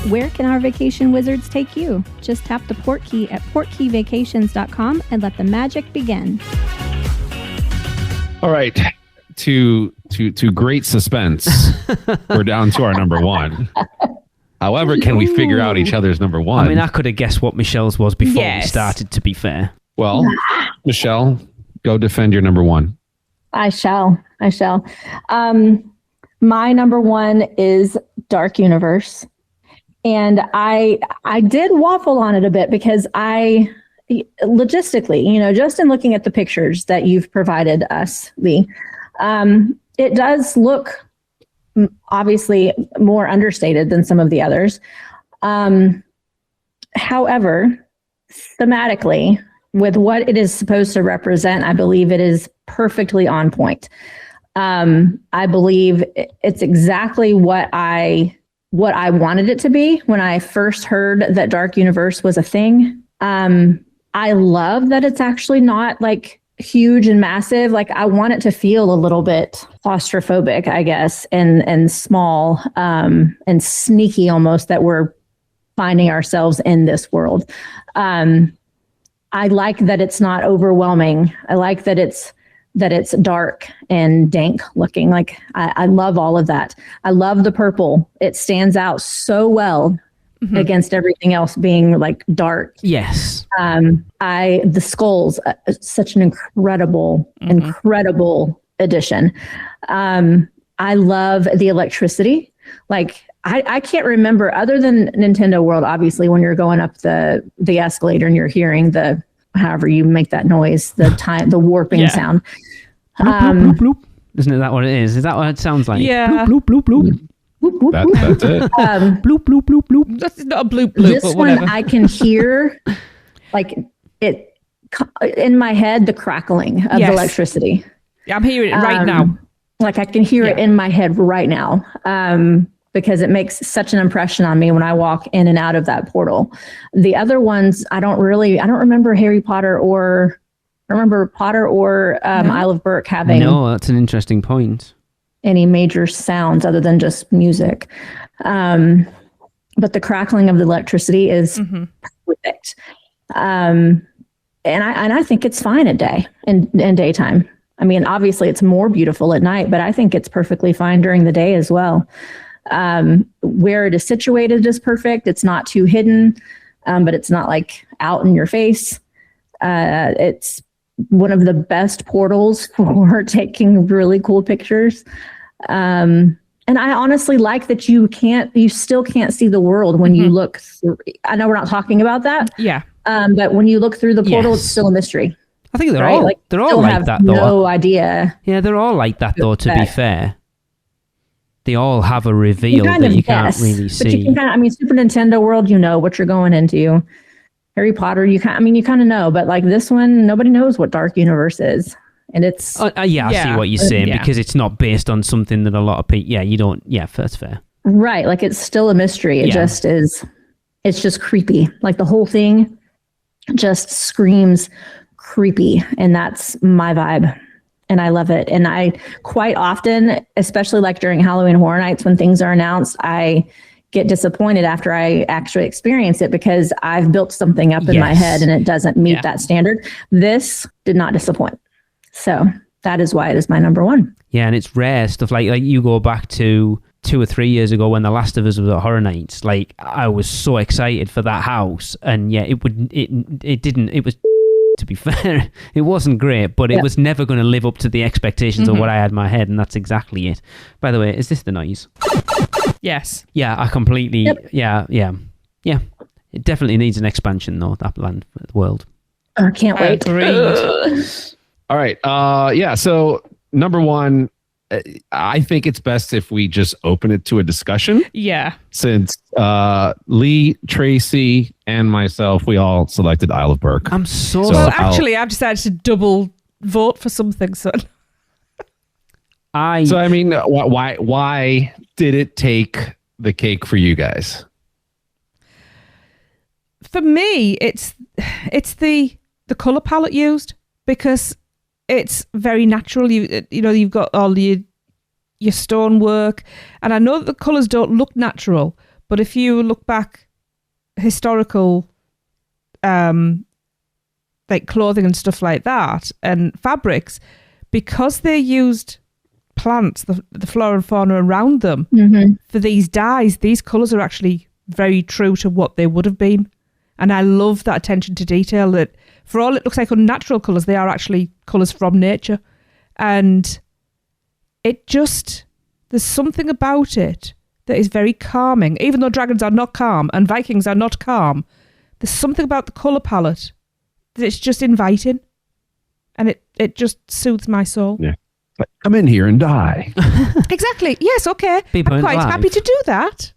Where can our vacation wizards take you? Just tap the port key at portkeyvacations.com and let the magic begin. All right. To great suspense, we're down to our number 1. However, can we figure out each other's number 1? I mean, I could have guessed what Michelle's was before we started, to be fair. Well, Michelle, go defend your number 1. I shall. My number 1 is Dark Universe. And I did waffle on it a bit because logistically, just in looking at the pictures that you've provided us, Lee, it does look obviously more understated than some of the others. However, thematically, with what it is supposed to represent, I believe it is perfectly on point. I believe it's exactly what I wanted it to be when I first heard that Dark Universe was a thing. I love that it's actually not like huge and massive. Like I want it to feel a little bit claustrophobic, I guess, and small, and sneaky almost, that we're finding ourselves in this world. I like that it's not overwhelming. I like that it's dark and dank looking. Like I love all of that. I love the purple. It stands out so well against everything else being like dark. Yes. The skulls, such an incredible addition. I love the electricity. Like I can't remember, other than Nintendo World, obviously, when you're going up the escalator and you're hearing however you make that noise, the warping sound. Bloop, bloop, bloop, bloop. Isn't it that what it is? Is that what it sounds like? Yeah. Bloop, bloop, bloop, bloop. That's it. Bloop, bloop, bloop, bloop. That's not a bloop bloop, This but whatever. one I can hear, like it in my head, the crackling of the electricity. I'm hearing it right now. Like I can hear it in my head right now. Because it makes such an impression on me when I walk in and out of that portal. The other ones, I don't remember Potter or Isle of Berk having. No, that's an interesting point. any major sounds other than just music. But the crackling of the electricity is perfect. And I think it's fine at day in daytime. I mean, obviously it's more beautiful at night, but I think it's perfectly fine during the day as well. Where it is situated is perfect. It's not too hidden, but it's not like out in your face. It's one of the best portals for taking really cool pictures. And I honestly like that you still can't see the world when you look through. I know we're not talking about that. Yeah. But when you look through the portal, it's still a mystery. I think they're right? all like that though. No idea. Yeah, they're all like that though, to be fair. They all have a reveal that you can't really see. But you can Super Nintendo world, you know what you're going into. Harry Potter, you kind of know, but like this one, nobody knows what Dark Universe is. And it's... I see what you're saying, because it's not based on something that a lot of people... Yeah, you don't... Yeah, that's fair. Right, like it's still a mystery. It just is... It's just creepy. Like the whole thing just screams creepy, and that's my vibe. And I love it. And I quite often, especially like during Halloween Horror Nights when things are announced, I get disappointed after I actually experience it because I've built something up in my head and it doesn't meet that standard. This did not disappoint. So that is why it is my number one. Yeah, and it's rare stuff like you go back to 2 or 3 years ago when The Last of Us was at Horror Nights. Like I was so excited for that house, and it didn't. It was, to be fair, it wasn't great, but it was never going to live up to the expectations of what I had in my head, and that's exactly it. By the way, is this the noise? Yes. Yeah, I completely. Yep. Yeah. It definitely needs an expansion, though. That land world. I can't wait. All right. So number one, I think it's best if we just open it to a discussion. Yeah. Since Lee, Tracy, and myself, we all selected Isle of Berk. I'm so well, actually, I've decided to double vote for something, son. So I mean, why did it take the cake for you guys? For me, it's the color palette used, because it's very natural. You've got all your stonework, and I know that the colors don't look natural, but if you look back historical, like clothing and stuff like that, and fabrics, because they used plants, the flora and fauna around them for these dyes, these colors are actually very true to what they would have been. And I love that attention to detail, that for all it looks like unnatural colours, they are actually colours from nature. And there's something about it that is very calming. Even though dragons are not calm and Vikings are not calm, there's something about the colour palette that it's just inviting. And it just soothes my soul. Yeah. Like, come in here and die. Exactly. Yes, okay. I'm quite happy to do that.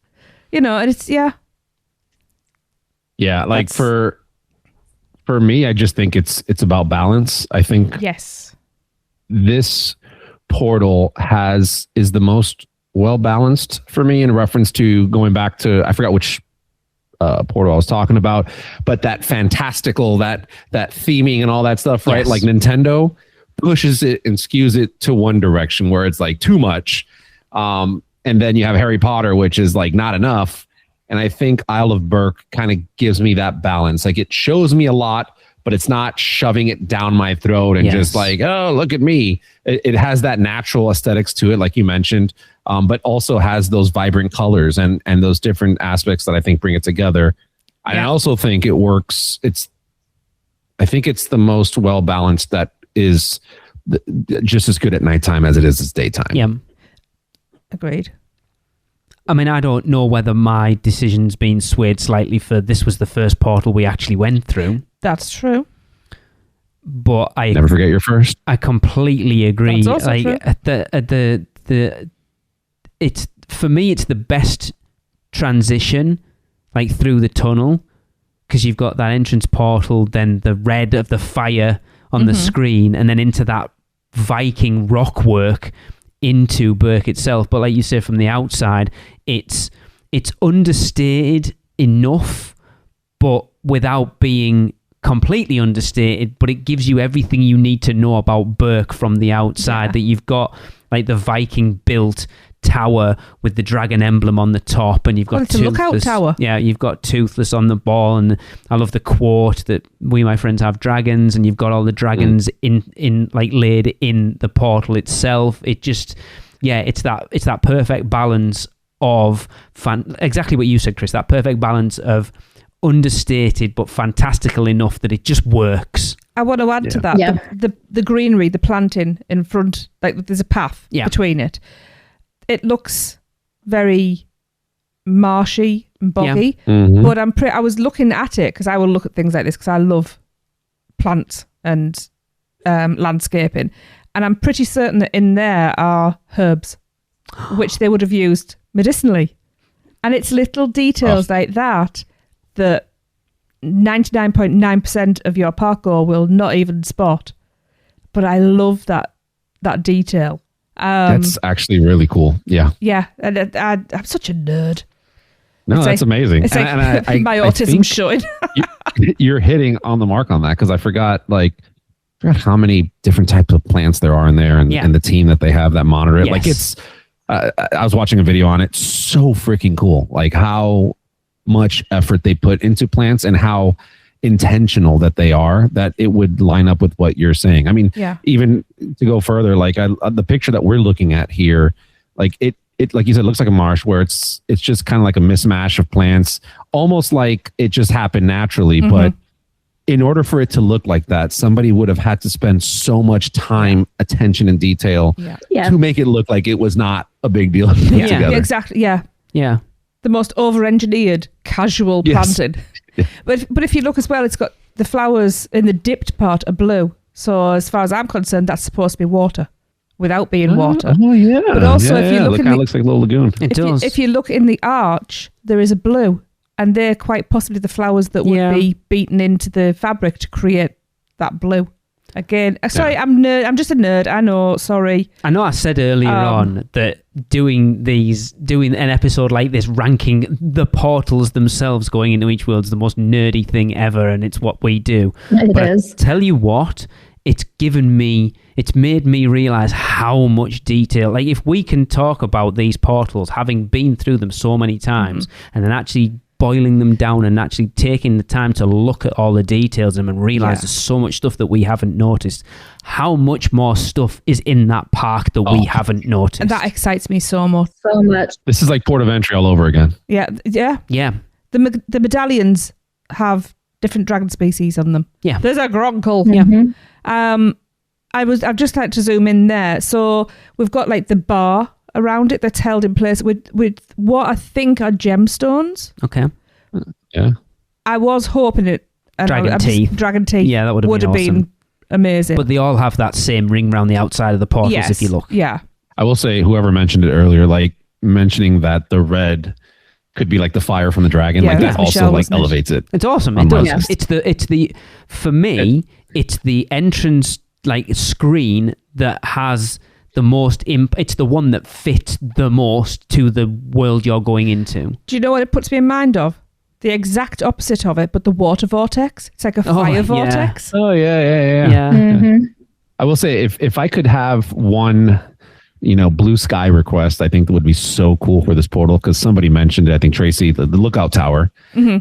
And it's, Yeah, like for me, I just think it's about balance. I think this portal is the most well balanced for me, in reference to going back to, I forgot which portal I was talking about, but that fantastical, that theming and all that stuff, right? Like Nintendo pushes it and skews it to one direction where it's like too much, and then you have Harry Potter, which is like not enough. And I think Isle of Berk kind of gives me that balance. Like it shows me a lot, but it's not shoving it down my throat and just like, oh, look at me. It has that natural aesthetics to it, like you mentioned, but also has those vibrant colors and those different aspects that I think bring it together. I also think it works. I think it's the most well balanced that is just as good at nighttime as it is as daytime. Yeah. Agreed. I mean, I don't know whether my decision's been swayed slightly for this was the first portal we actually went through. That's true. But I never forget your first. I completely agree. That's also true. It's for me, it's the best transition, like through the tunnel, because you've got that entrance portal, then the red of the fire on the screen, and then into that Viking rock work into Berk itself. But like you say, from the outside, it's understated enough, but without being completely understated, but it gives you everything you need to know about Berk from the outside. That you've got like the Viking built tower with the dragon emblem on the top, and you've got it's a lookout tower. Yeah, you've got Toothless on the ball, and I love the quote that we, my friends, have dragons, and you've got all the dragons in like laid in the portal itself. It just, it's that perfect balance of exactly what you said, Chris. That perfect balance of understated but fantastical enough that it just works. I want to add to that the greenery, the planting in front, like there's a path between it. It looks very marshy and boggy, but I was looking at it because I will look at things like this because I love plants and landscaping, and I'm pretty certain that in there are herbs which they would have used medicinally, and it's little details like that 99.9% of your parkour will not even spot. But I love that detail. That's actually really cool. Yeah. Yeah, and I'm such a nerd. No, that's amazing. It's like and my autism showing. You're hitting on the mark on that, because I forgot how many different types of plants there are in there, and the team that they have that monitor it. Yes. Like it's, I was watching a video on it. So freaking cool. Like how much effort they put into plants and how intentional that they are, that it would line up with what you're saying. I mean, even to go further, like the picture that we're looking at here, like it like you said, looks like a marsh where it's just kind of like a mismatch of plants, almost like it just happened naturally. But in order for it to look like that, somebody would have had to spend so much time, attention, and detail to make it look like it was not a big deal to put together. Yeah, exactly. Yeah. The most over-engineered casual planting. But if you look as well, it's got the flowers in the dipped part are blue. So as far as I'm concerned, that's supposed to be water without being water. Oh yeah. But also if you look it kind of looks like a little lagoon. It does. If you look in the arch, there is a blue, and they're quite possibly the flowers that would be beaten into the fabric to create that blue. Again, sorry, I'm just a nerd. I know. Sorry. I know. I said earlier on that doing an episode like this, ranking the portals themselves going into each world, is the most nerdy thing ever, and it's what we do. It is. I tell you what, it's made me realize how much detail. Like if we can talk about these portals, having been through them so many times, and then actually boiling them down and actually taking the time to look at all the details of them and realize there's so much stuff that we haven't noticed. How much more stuff is in that park that we haven't noticed? And that excites me so much. So much. This is like Port of Entry all over again. Yeah. The medallions have different dragon species on them. Yeah. There's a Gronkle. Yeah. I'd just like to zoom in there. So we've got like the bar around it that's held in place with what I think are gemstones. Okay. Yeah. I was hoping it. Dragon teeth. Yeah, that would have been been amazing. But they all have that same ring around the outside of the portals if you look. Yeah. I will say, whoever mentioned it earlier, like mentioning that the red could be like the fire from the dragon, like that also Michelle, like elevates it. It's awesome. It does. It's the for me, it's the entrance like screen that has the most it's the one that fits the most to the world you're going into. Do you know what it puts me in mind of? The exact opposite of it, but the water vortex. It's like a fire vortex. Oh yeah. I will say, if I could have one, blue sky request, I think that would be so cool for this portal, because somebody mentioned it. I think Tracy, the lookout tower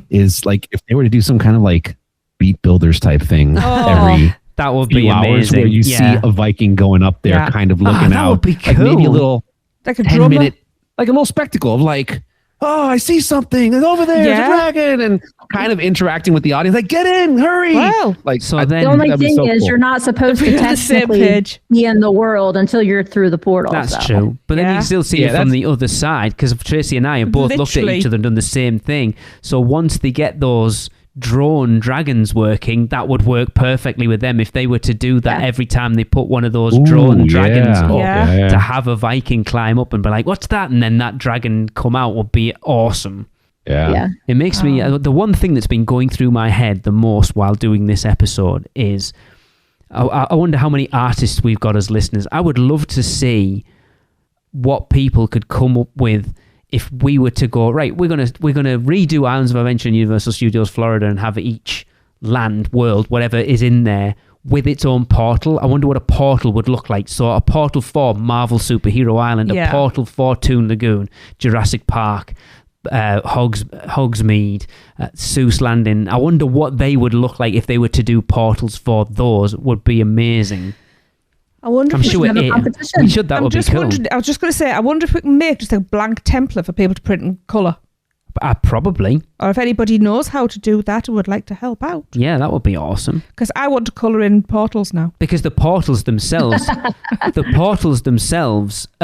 is like, if they were to do some kind of like Beat Builders type thing every that would few be hours, amazing. where you see a Viking going up there, kind of looking out. Would be cool. Like maybe a little like a 10-minute, like a little spectacle of like, oh, I see something. It's over there. There's a dragon, and kind of interacting with the audience. Like, get in, hurry! Wow. Like, so then the only thing is, you're not supposed to technically be in the world until you're through the portal. That's true. But then you can still see it from the other side, because Tracy and I have both looked at each other and done the same thing. So once they get those drone dragons working, that would work perfectly with them if they were to do that every time they put one of those drone dragons up, to have a Viking climb up and be like, what's that? And then that dragon come out would be awesome. Yeah. It makes me, the one thing that's been going through my head the most while doing this episode is, I wonder how many artists we've got as listeners. I would love to see what people could come up with if we were to go, right, we're gonna redo Islands of Adventure in Universal Studios Florida and have each land, world, whatever is in there, with its own portal. I wonder what a portal would look like. So a portal for Marvel Superhero Island, a portal for Toon Lagoon, Jurassic Park, Hogsmeade, Seuss Landing. I wonder what they would look like if they were to do portals for those. Would be amazing. I wonder I'm if sure we should have a competition. we should. That would be cool. I was just going to say, I wonder if we can make just a blank template for people to print in colour. Probably. Or if anybody knows how to do that and would like to help out. Yeah, that would be awesome. Because I want to colour in portals now. Because the portals themselves, are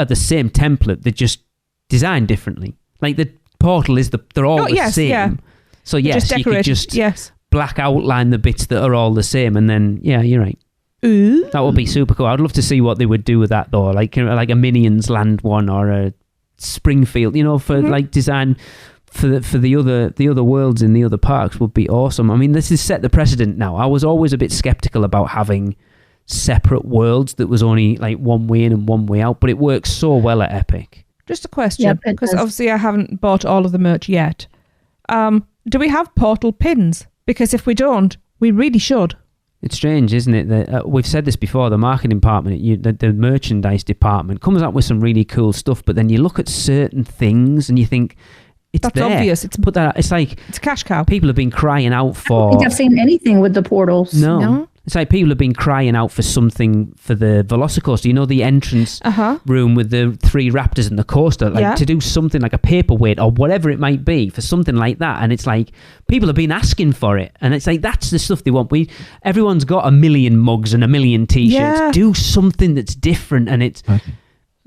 the same template. They're just designed differently. Like the portal is they're all the same. Yeah. So yes, you could just black outline the bits that are all the same, and then you're right. Ooh. That would be super cool. I'd love to see what they would do with that though, like a Minions Land one or a Springfield, for like design for the other worlds in the other parks would be awesome. I mean, this has set the precedent now. I was always a bit skeptical about having separate worlds that was only like one way in and one way out, but it works so well at Epic. Just a question, because obviously I haven't bought all of the merch yet. Do we have portal pins? Because if we don't, we really should. It's strange, isn't it? That we've said this before. The marketing department, the merchandise department, comes up with some really cool stuff, but then you look at certain things and you think that's there. Obvious. It's like it's a cash cow. People have been crying out for. I don't think I've seen anything with the portals. No. It's like people have been crying out for something for the Velocicoaster. The entrance room with the 3 raptors and the coaster, to do something like a paperweight or whatever it might be for something like that. And it's like people have been asking for it, and it's like that's the stuff they want. Everyone's got a million mugs and a million T-shirts. Yeah. Do something that's different, and it's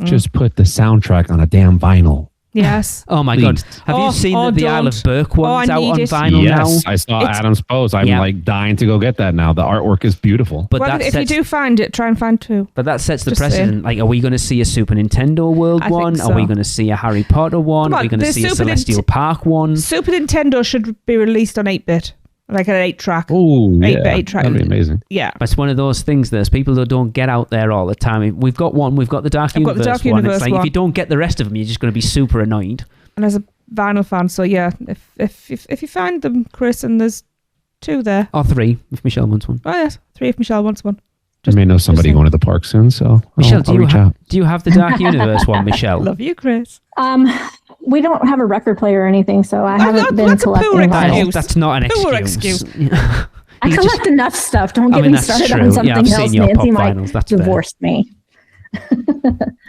just put the soundtrack on a damn vinyl. Yes. Oh my God! Have you seen the Isle of Berk ones out on vinyl now? Yes, I saw Adam's post. I'm like dying to go get that now. The artwork is beautiful. But if you do find it, try and find 2. But that sets the precedent. Like, are we going to see a Super Nintendo World one? So. Are we going to see a Harry Potter one? Are we going to see a Celestial Park one? Super Nintendo should be released on 8-bit. Like an 8-track. Oh, 8 track. That'd be amazing. Yeah. It's one of those things that people that don't get out there all the time. We've got one. We've got the Dark Universe one. It's like if you don't get the rest of them, you're just going to be super annoyed. And as a vinyl fan, so yeah, if you find them, Chris, and there's 2 there. Or 3, if Michelle wants one. Oh yes, 3 if Michelle wants one. I may know somebody going to the park soon, so Michelle, I'll reach out. Do you have the Dark Universe one, Michelle? Love you, Chris. We don't have a record player or anything, so I haven't been collecting vinyl. That's not an excuse. I collect enough stuff. Don't get me started on something else. Nancy might divorce me.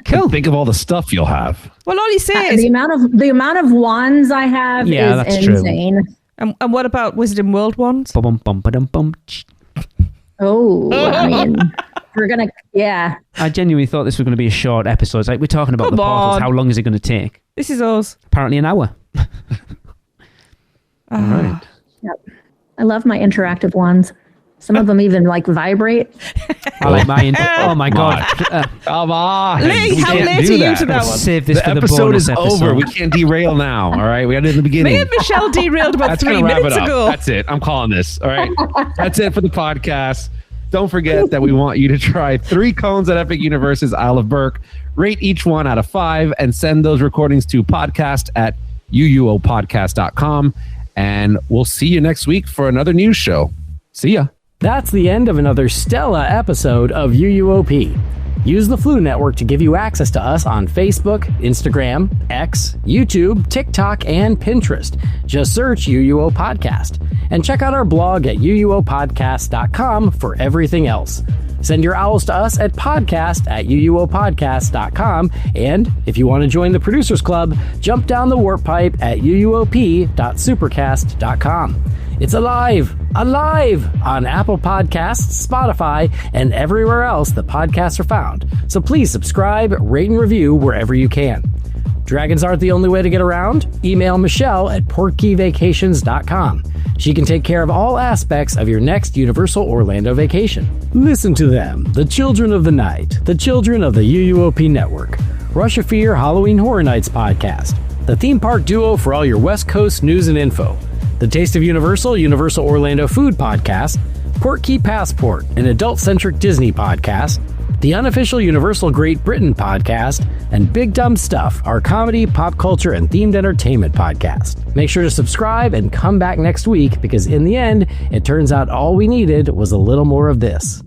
Cool. Think of all the stuff you'll have. Well, all you say is the amount of wands I have is insane. And what about Wizarding World wands? Oh, I mean, we're gonna I genuinely thought this was going to be a short episode. It's like we're talking about the portals. How long is it going to take? This is us. Apparently an hour. All right. Yep. I love my interactive wands. Some of them even vibrate. I like mine. Oh my God. Come on. Lee, how late are you to that one? Save this for the episode bonus is episode. over. We can't derail now. All right. We got it in the beginning. Me and Michelle derailed about 3 minutes ago. That's it. I'm calling this. All right. That's it for the podcast. Don't forget that we want you to try 3 cones at Epic Universe's Isle of Berk. Rate each one out of 5 and send those recordings to podcast@uuopodcast.com. And we'll see you next week for another news show. See ya. That's the end of another Stella episode of UUOP. Use the Flu Network to give you access to us on Facebook, Instagram, X, YouTube, TikTok, and Pinterest. Just search UUO Podcast. And check out our blog at uuopodcast.com for everything else. Send your owls to us at podcast@uuopodcast.com. And if you want to join the Producers Club, jump down the warp pipe at uuop.supercast.com. It's alive on Apple Podcasts, Spotify, and everywhere else that podcasts are found. So please subscribe, rate, and review wherever you can. Dragons aren't the only way to get around. Email Michelle at portkeyvacations.com. She can take care of all aspects of your next Universal Orlando vacation. Listen to them, the children of the night, the children of the UUOP network. Rush of Fear Halloween Horror Nights podcast, the theme park duo for all your West Coast news and info. The Taste of Universal, Universal Orlando Food Podcast, Port Key Passport, an adult-centric Disney podcast, the unofficial Universal Great Britain podcast, and Big Dumb Stuff, our comedy, pop culture, and themed entertainment podcast. Make sure to subscribe and come back next week because in the end, it turns out all we needed was a little more of this.